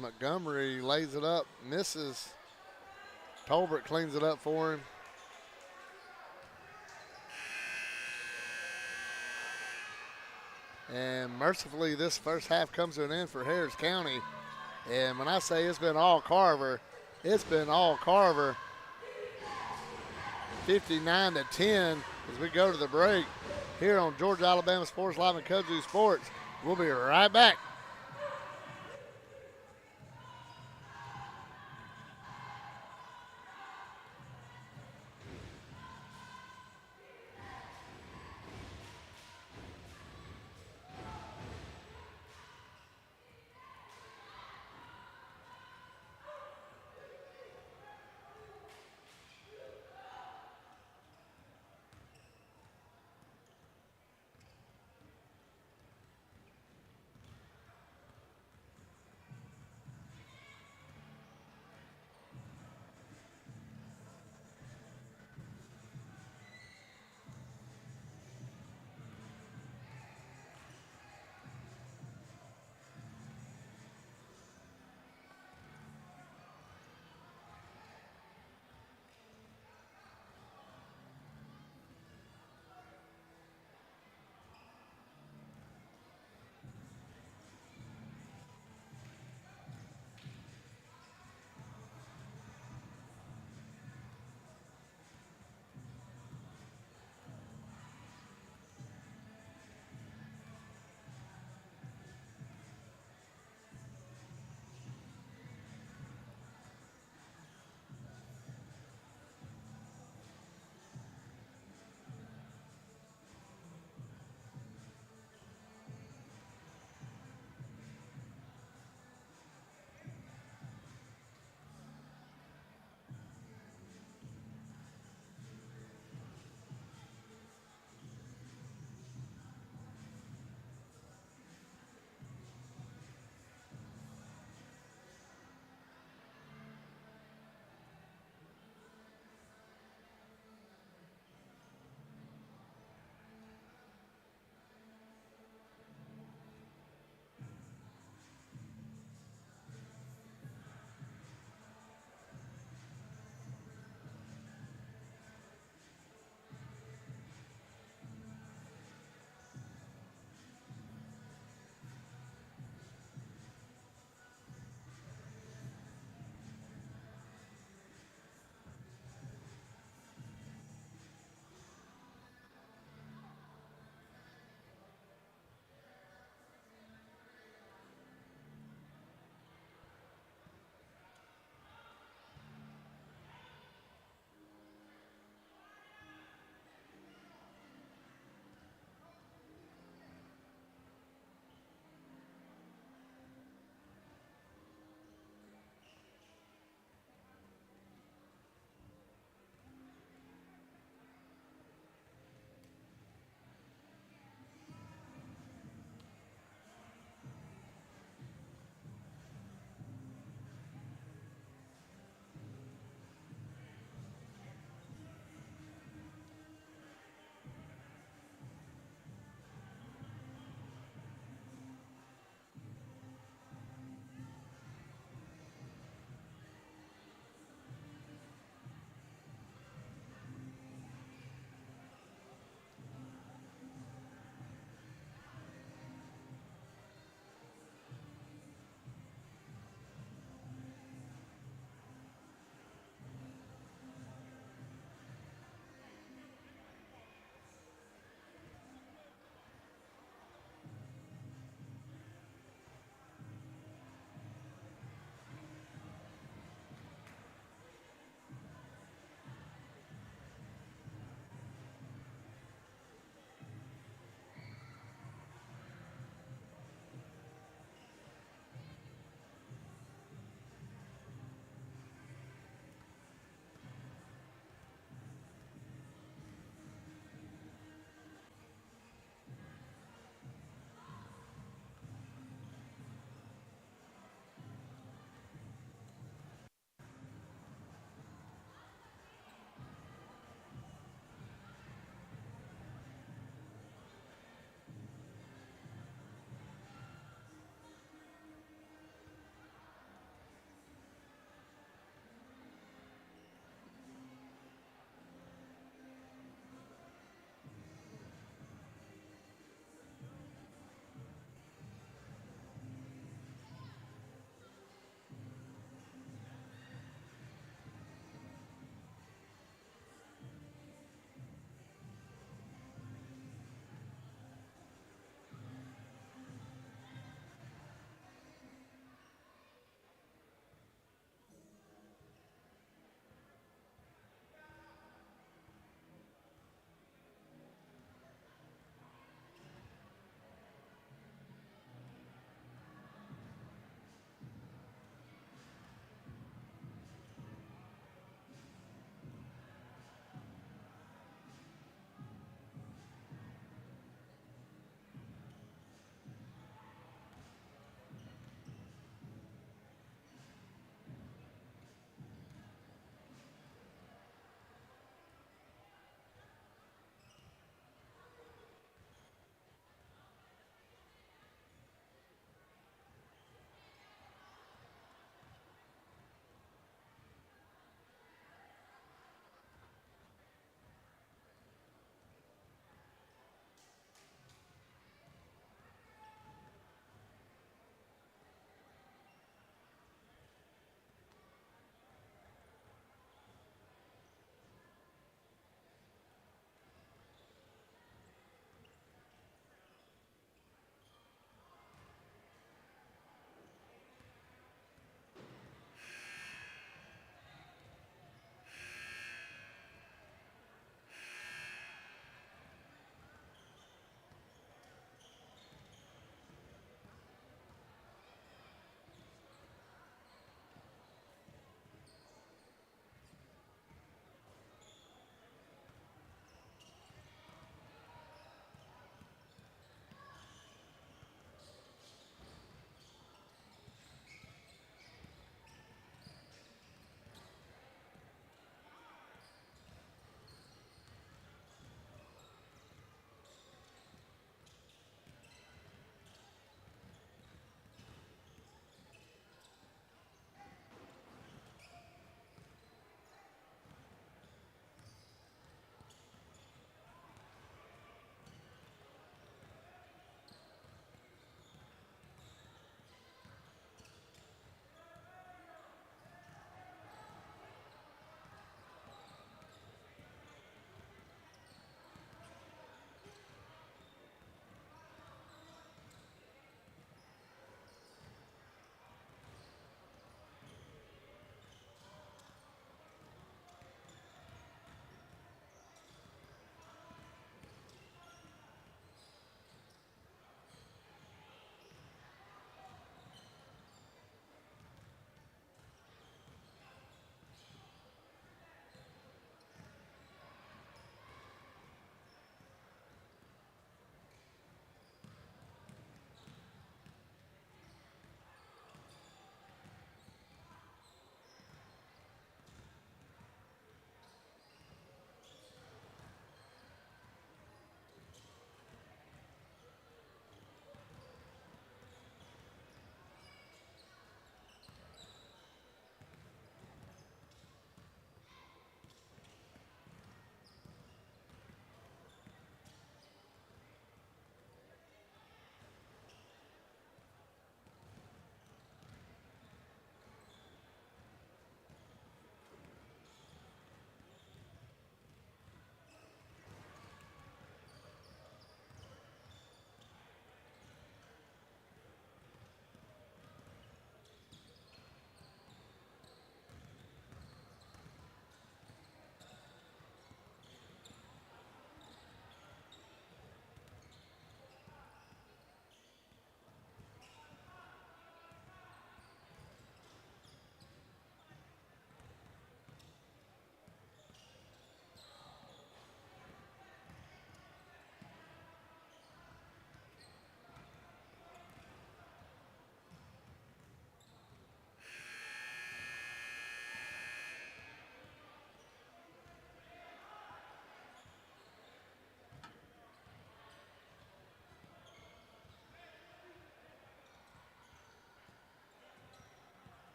[SPEAKER 1] Montgomery lays it up, misses. Tolbert cleans it up for him. And mercifully, this first half comes to an end for Harris County. And when I say it's been all Carver, it's been all Carver. 59-10 as we go to the break here on Georgia Alabama Sports Live and Kudzu Sports. We'll be right back.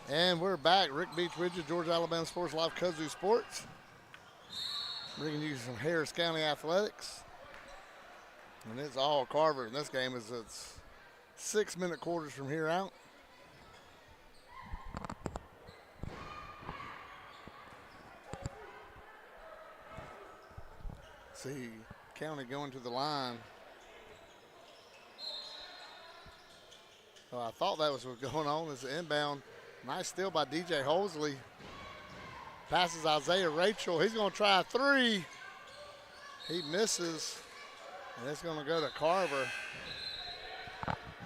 [SPEAKER 1] And we're back. Rick Beach Widget, Georgia Alabama Sports Live, Kudzu Sports. Bringing you some Harris County athletics. And it's all Carver in this game as it's 6-minute quarters from here out. See County going to the line. Well, I thought that was what's going on. It's an inbound. Nice steal by DJ Hosley. Passes Isaiah Rachel. He's going to try a three. He misses. And it's going to go to Carver.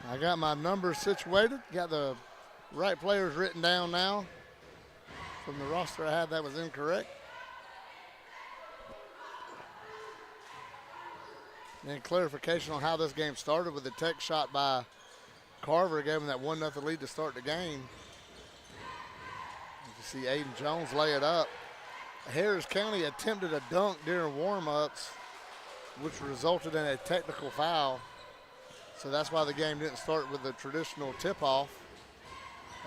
[SPEAKER 1] I got my numbers situated. Got the right players written down now. From the roster I had, that was incorrect. And clarification on how this game started with the tech shot by Carver. Gave him that 1-0 lead to start the game. You see Aiden Jones lay it up. Harris County attempted a dunk during warm-ups, which resulted in a technical foul. So that's why the game didn't start with the traditional tip-off.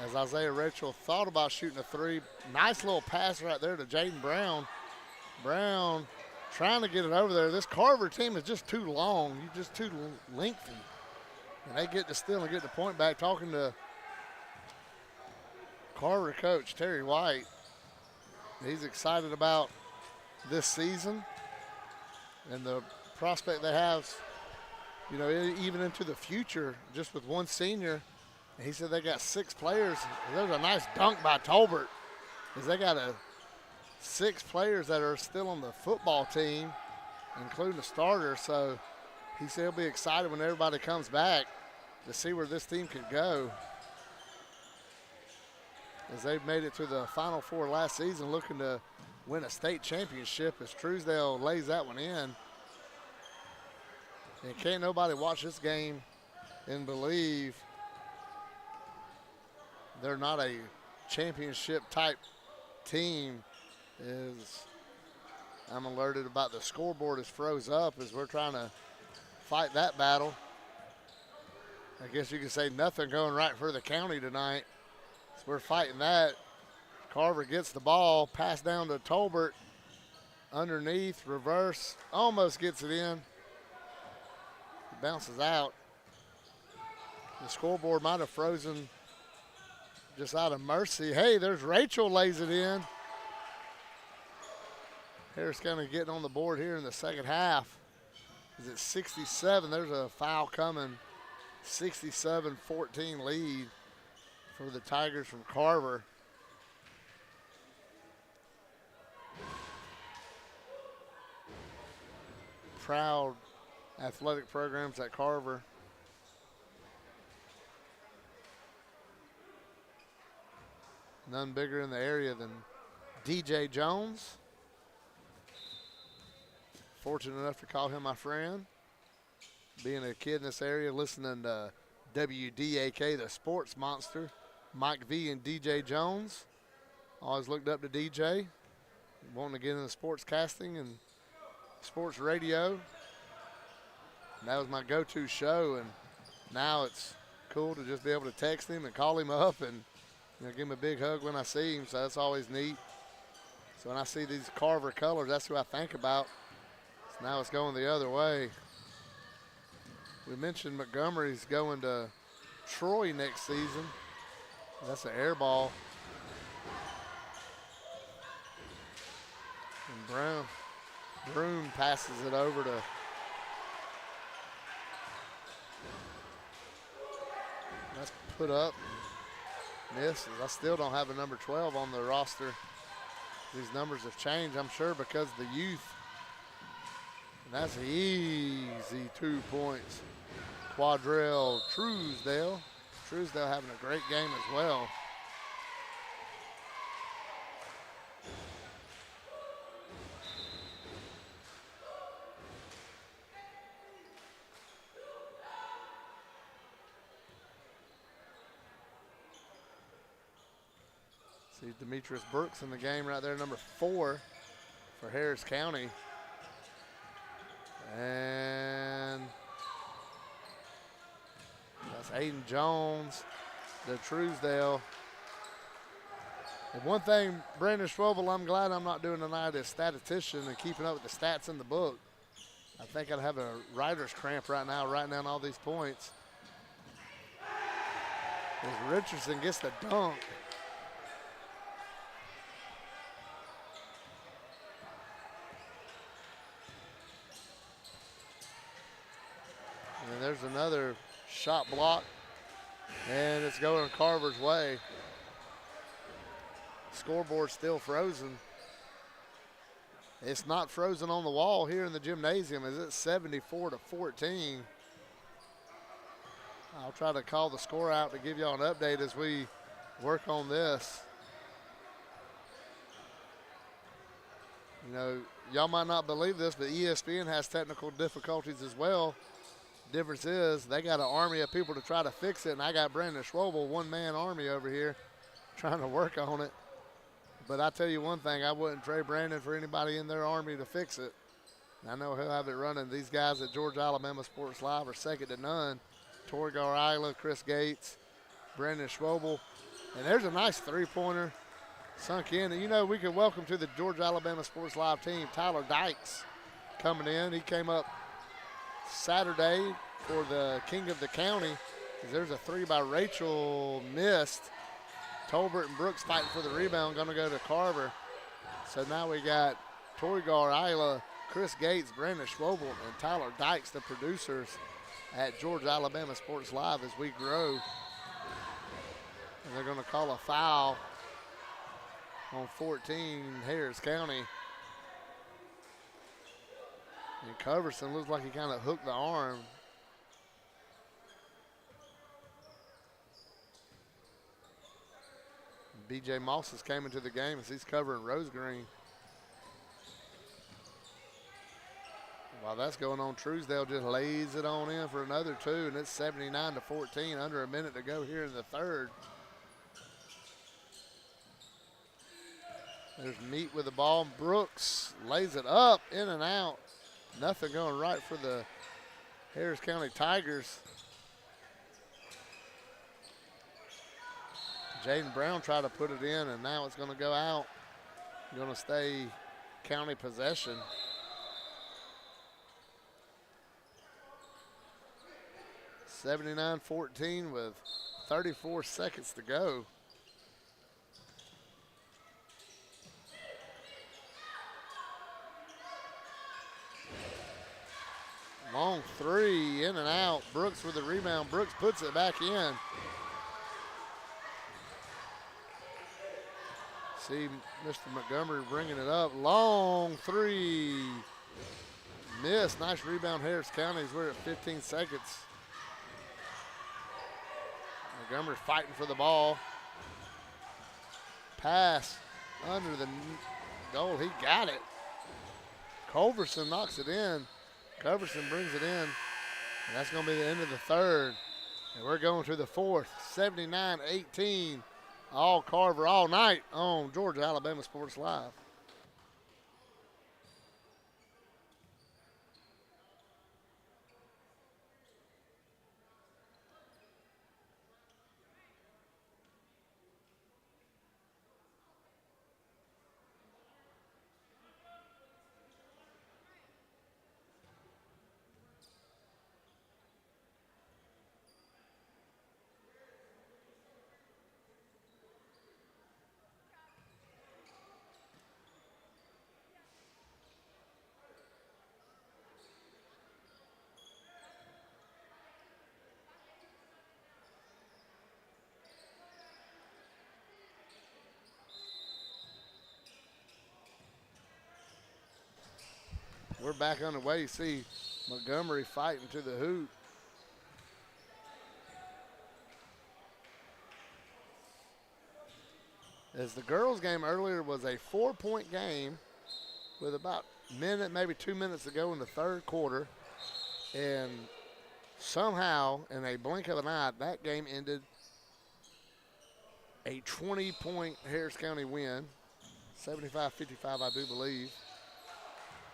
[SPEAKER 1] As Isaiah Rachel thought about shooting a three. Nice little pass right there to Jaden Brown. Brown trying to get it over there. This Carver team is just too long. You're just too lengthy. And they get to steal and get the point back. Talking to Carver coach Terry White. He's excited about this season and the prospect they have, you know, even into the future, just with one senior. And he said they got 6 players. There's a nice dunk by Tolbert, because they got 6 players that are still on the football team, including the starter. So he said he'll be excited when everybody comes back to see where this team could go, as they've made it to the Final Four last season, looking to win a state championship, as Truesdale lays that one in. And can't nobody watch this game and believe they're not a championship type team. Is I'm alerted about the scoreboard is froze up as we're trying to fight that battle. I guess you could say nothing going right for the county tonight. So we're fighting that. Carver gets the ball, pass down to Tolbert. Underneath, reverse, almost gets it in. It bounces out. The scoreboard might have frozen just out of mercy. Hey, there's Rachel, lays it in. Harris County getting on the board here in the second half. Is it 67? There's a foul coming. 67-14 lead for the Tigers from Carver. Proud athletic programs at Carver. None bigger in the area than DJ Jones. Fortunate enough to call him my friend. Being a kid in this area, listening to WDAK, the sports monster, Mike V and DJ Jones. Always looked up to DJ, wanting to get into sports casting and sports radio. And that was my go-to show, and now it's cool to just be able to text him and call him up and, you know, give him a big hug when I see him, so that's always neat. So when I see these Carver colors, that's who I think about. So now it's going the other way. We mentioned Montgomery's going to Troy next season. That's an air ball. And Broom passes it over to that's put up. Misses. I still don't have a number 12 on the roster. These numbers have changed, I'm sure, because of the youth. And that's an easy 2 points. Quadrell Truesdale. Truesdale having a great game as well. See Demetrius Brooks in the game right there, number 4 for Harris County. And that's Aiden Jones, the Truesdale. And one thing, Brandon Schwobel, I'm glad I'm not doing tonight as statistician and keeping up with the stats in the book. I think I'd have a writer's cramp right now, writing down all these points. As Richardson gets the dunk. And there's another shot block, and it's going Carver's way. Scoreboard still frozen. It's not frozen on the wall here in the gymnasium as it's 74-14. I'll try to call the score out to give y'all an update as we work on this. You know, y'all might not believe this, but ESPN has technical difficulties as well. Difference is they got an army of people to try to fix it, and I got Brandon Schwobel, one-man army over here, trying to work on it. But I tell you one thing, I wouldn't trade Brandon for anybody in their army to fix it. And I know he'll have it running. These guys at Georgia Alabama Sports Live are second to none. Torrey Gar-Isla, Chris Gates, Brandon Schwobel. And there's a nice three-pointer sunk in. And you know, we could welcome to the Georgia Alabama Sports Live team Tyler Dykes coming in. He came up Saturday for the King of the County. There's a three by Rachel missed. Tolbert and Brooks fighting for the rebound, going to go to Carver. So now we got Torrey Gar-Isla, Chris Gates, Brandon Schwobel, and Tyler Dykes, the producers at Georgia Alabama Sports Live as we grow. And they're going to call a foul on 14, Harris County. And Coverson looks like he kind of hooked the arm. B.J. Moss has came into the game as he's covering Rose Green. While that's going on, Truesdale just lays it on in for another two, and it's 79-14, under a minute to go here in the third. There's Meat with the ball. Brooks lays it up, in and out. Nothing going right for the Harris County Tigers. Jaden Brown tried to put it in, and now it's going to go out. Going to stay county possession. (79-14) with 34 seconds to go. Long three, in and out. Brooks with the rebound. Brooks puts it back in. See Mr. Montgomery bringing it up. Long three. Miss. Nice rebound, Harris County. We're at 15 seconds. Montgomery fighting for the ball. Pass under the goal. He got it. Culverson knocks it in. Culverson brings it in. And that's going to be the end of the third. And we're going to the fourth. 79-18. All Carver all night on Georgia Alabama Sports Live. We're back on the way. You see Montgomery fighting to the hoop. As the girls' game earlier was a 4-point game with about a minute, maybe 2 minutes to go in the third quarter. And somehow, in a blink of an eye, that game ended a 20-point Harris County win, 75-55, I do believe.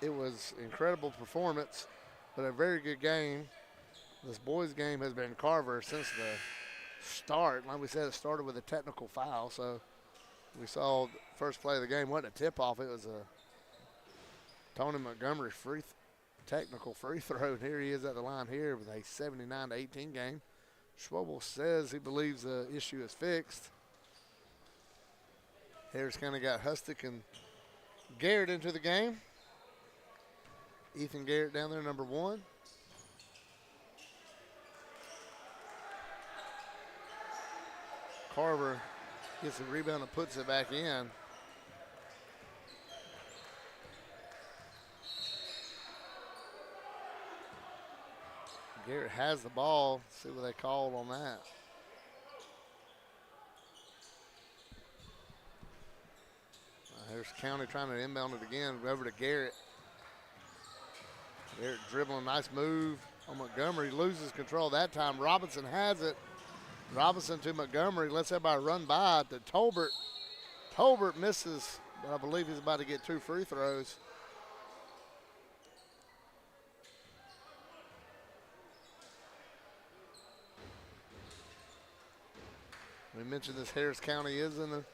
[SPEAKER 1] It was incredible performance, but a very good game. This boys' game has been Carver since the start. Like we said, it started with a technical foul, so We saw the first play of the game wasn't a tip-off. It was a Tony Montgomery technical free throw. And here he is at the line here with a 79-18 game. Schwabel says he believes the issue is fixed. Harris County got Hustick and Garrett into the game. Ethan Garrett down there, number 1. Carver gets the rebound and puts it back in. Garrett has the ball. See what they called on that. Here's County trying to inbound it again. Over to Garrett. Garrett dribbling, nice move on Montgomery. Loses control that time. Robinson has it. Robinson to Montgomery. Lets everybody run by to Tolbert. Tolbert misses, but I believe he's about to get 2 free throws. We mentioned this Harris County is in the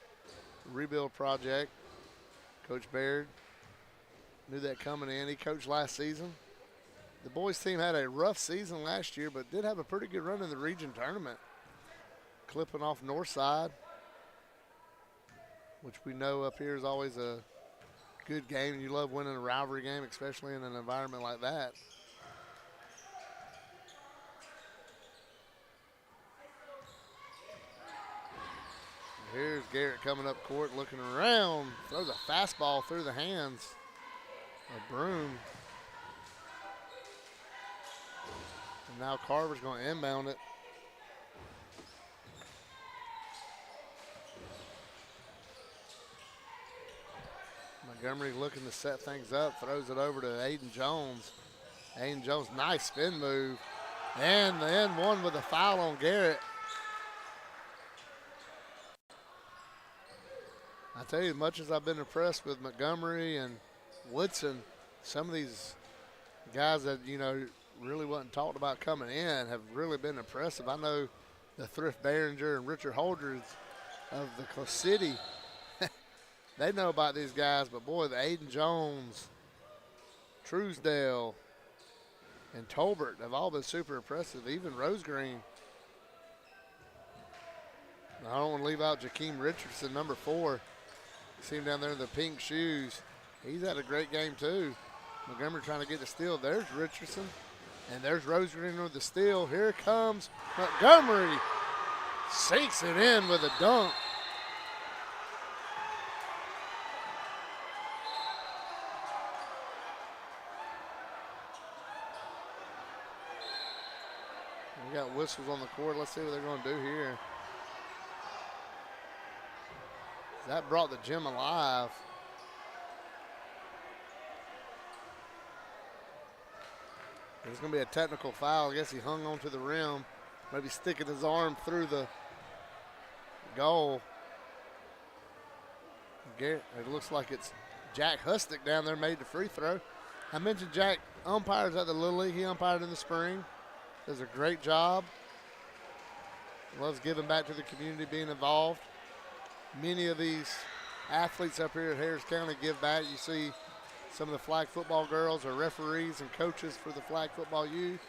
[SPEAKER 1] rebuild project. Coach Baird knew that coming in. He coached last season. The boys team had a rough season last year, but did have a pretty good run in the region tournament. Clipping off Northside, which we know up here is always a good game. You love winning a rivalry game, especially in an environment like that. Here's Garrett coming up court, looking around, throws a fastball through the hands of Broom. And now Carver's going to inbound it. Montgomery looking to set things up, throws it over to Aiden Jones. Aiden Jones, nice spin move. And the end one with a foul on Garrett. I tell you, as much as I've been impressed with Montgomery and Woodson, some of these guys that, you know, really wasn't talked about coming in have really been impressive. I know the Thrift Behringer and Richard Holdridge of the city, they know about these guys, but boy, the Aiden Jones, Truesdale, and Tolbert have all been super impressive, even Rose Green. I don't want to leave out Jakeem Richardson, number 4. See him down there in the pink shoes. He's had a great game too. Montgomery trying to get the steal. There's Richardson. And there's Rose Green with the steal. Here comes Montgomery. Sinks it in with a dunk. We got whistles on the court. Let's see what they're going to do here. That brought the gym alive. There's going to be a technical foul. I guess he hung onto the rim, maybe sticking his arm through the goal. It looks like it's Jack Hustick down there made the free throw. I mentioned Jack umpires at the Little League. He umpired in the spring. Does a great job. Loves giving back to the community, being involved. Many of these athletes up here at Harris County give back. You see some of the flag football girls are referees and coaches for the flag football youth.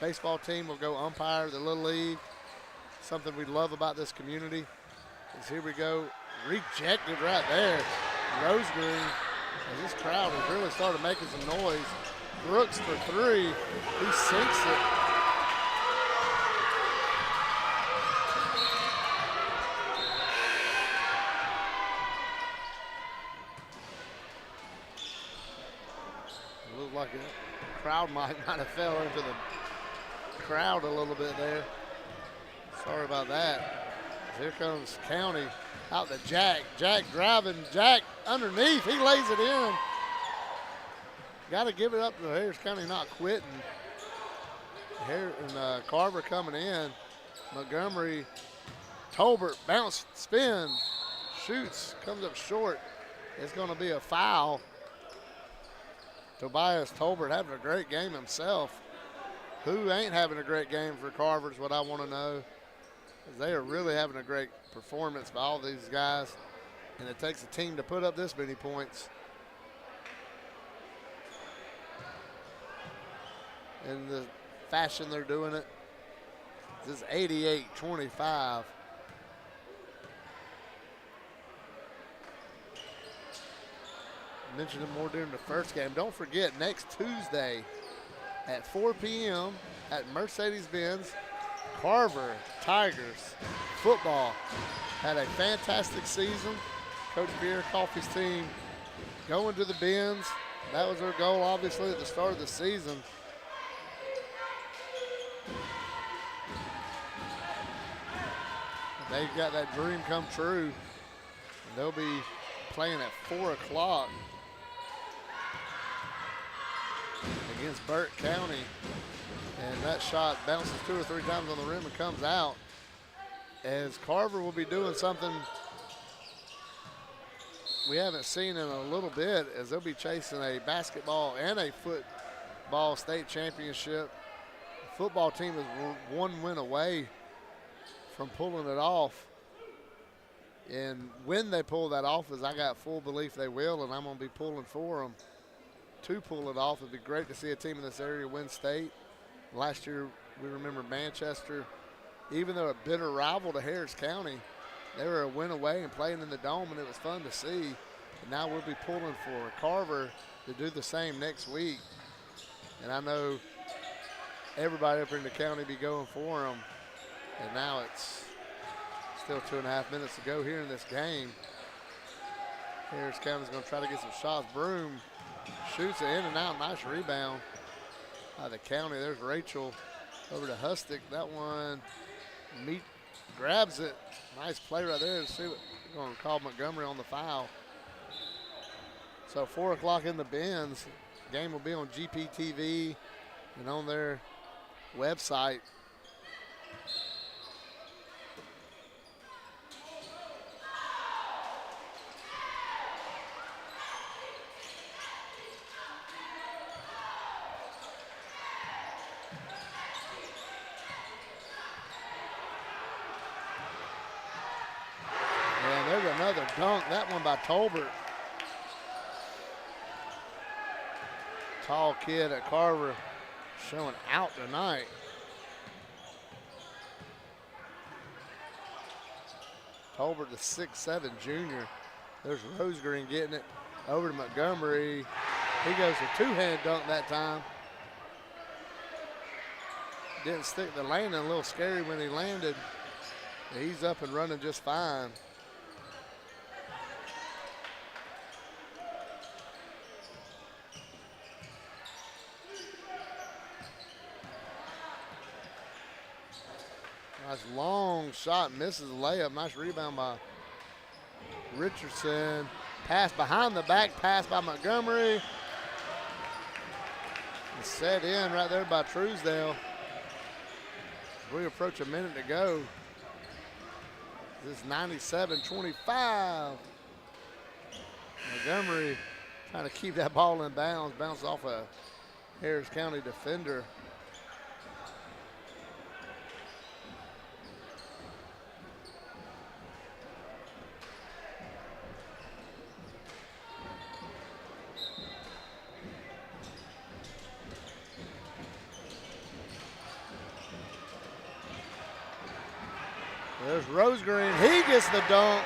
[SPEAKER 1] Baseball team will go umpire the Little League. Something we love about this community is here we go. Rejected right there. Rose Green. And this crowd has really started making some noise. Brooks for 3. He sinks it. Like a crowd might not have fell into the crowd a little bit there. Sorry about that. Here comes County out to Jack. Jack driving. Jack underneath. He lays it in. Got to give it up to Harris County not quitting. Here and Carver coming in. Montgomery, Tolbert, bounce, spin, shoots, comes up short. It's going to be a foul. Tobias Tolbert having a great game himself. Who ain't having a great game for Carver is what I want to know. They are really having a great performance by all these guys. And it takes a team to put up this many points. In the fashion they're doing it. This is 88-25. I mentioned it more during the first game. Don't forget, next Tuesday at 4 p.m. at Mercedes-Benz, Carver Tigers football had a fantastic season. Coach Pierre Coffey's team going to the Benz. That was their goal, obviously, at the start of the season. They've got that dream come true. And they'll be playing at 4 o'clock against Burt County. And that shot bounces 2 or 3 times on the rim and comes out. As Carver will be doing something we haven't seen in a little bit, as they'll be chasing a basketball and a football state championship. The football team is 1 win away from pulling it off. And when they pull that off, as I got full belief they will, and I'm going to be pulling for them to pull it off. It'd be great to see a team in this area win state. Last year, we remember Manchester, even though a bitter rival to Harris County, they were a win away and playing in the Dome, and it was fun to see. And now we'll be pulling for Carver to do the same next week. And I know everybody up in the county be going for them. And now it's still 2.5 minutes to go here in this game. Harris County's going to try to get some shots. Broom shoots it in and out. Nice rebound by the county. There's Rachel over to Hustick. That one grabs it. Nice play right there. See what we're going to call Montgomery on the foul. So 4 o'clock in the Benz. Game will be on GPTV and on their website. Another dunk, that one by Tolbert. Tall kid at Carver showing out tonight. Tolbert, the 6'7" junior. There's Rosegreen getting it over to Montgomery. He goes a 2-hand dunk that time. Didn't stick the landing, a little scary when he landed. He's up and running just fine. Nice long shot, misses the layup. Nice rebound by Richardson. Pass behind the back, pass by Montgomery. It's set in right there by Truesdale. We approach a minute to go. This is 97-25. Montgomery trying to keep that ball in bounds. Bounces off a Harris County defender. There's Rosegreen. He gets the dunk.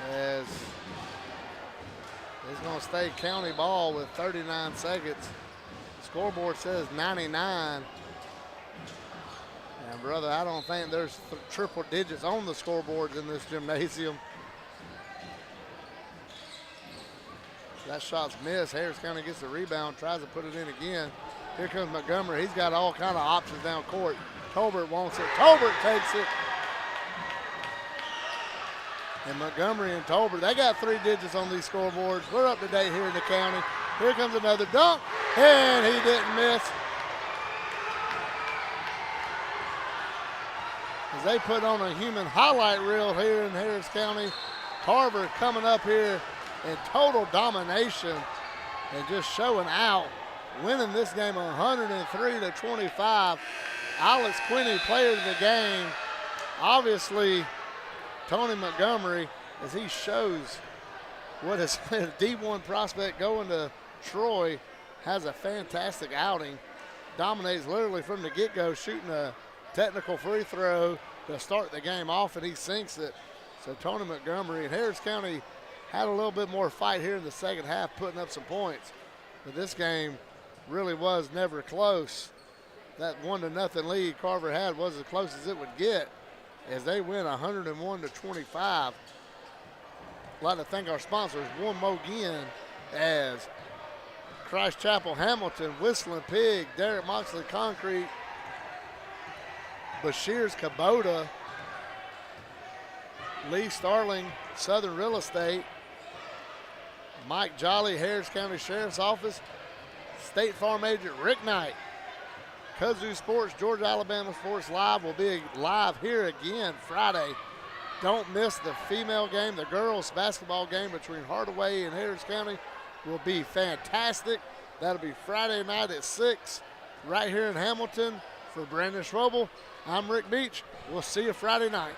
[SPEAKER 1] As it's going to stay county ball with 39 seconds. The scoreboard says 99. And brother, I don't think there's triple digits on the scoreboards in this gymnasium. That shot's missed. Harris County gets the rebound, tries to put it in again. Here comes Montgomery. He's got all kind of options down court. Tolbert wants it. Tolbert takes it. And Montgomery and Tolbert, they got 3 digits on these scoreboards. We're up to date here in the county. Here comes another dunk, and he didn't miss. As they put on a human highlight reel here in Harris County. Carver coming up here in total domination and just showing out winning this game 103-25. Alex Quinney, player of the game. Obviously, Tony Montgomery, as he shows what has been a D1 prospect going to Troy, has a fantastic outing. Dominates literally from the get-go, shooting a technical free throw to start the game off, and he sinks it. So Tony Montgomery and Harris County had a little bit more fight here in the second half, putting up some points. But this game really was never close. That 1-0 lead Carver had was as close as it would get as they win 101-25. I'd like to thank our sponsors one more again, as Christ Chapel Hamilton, Whistling Pig, Derek Moxley Concrete, Bashir's Kubota, Lee Starling, Southern Real Estate, Mike Jolly, Harris County Sheriff's Office, State Farm Agent Rick Knight, Kazoo Sports, Georgia Alabama Sports Live will be live here again Friday. Don't miss the female game. The girls basketball game between Hardaway and Harris County will be fantastic. That'll be Friday night at 6 right here in Hamilton. For Brandon Schroebel, I'm Rick Beach. We'll see you Friday night.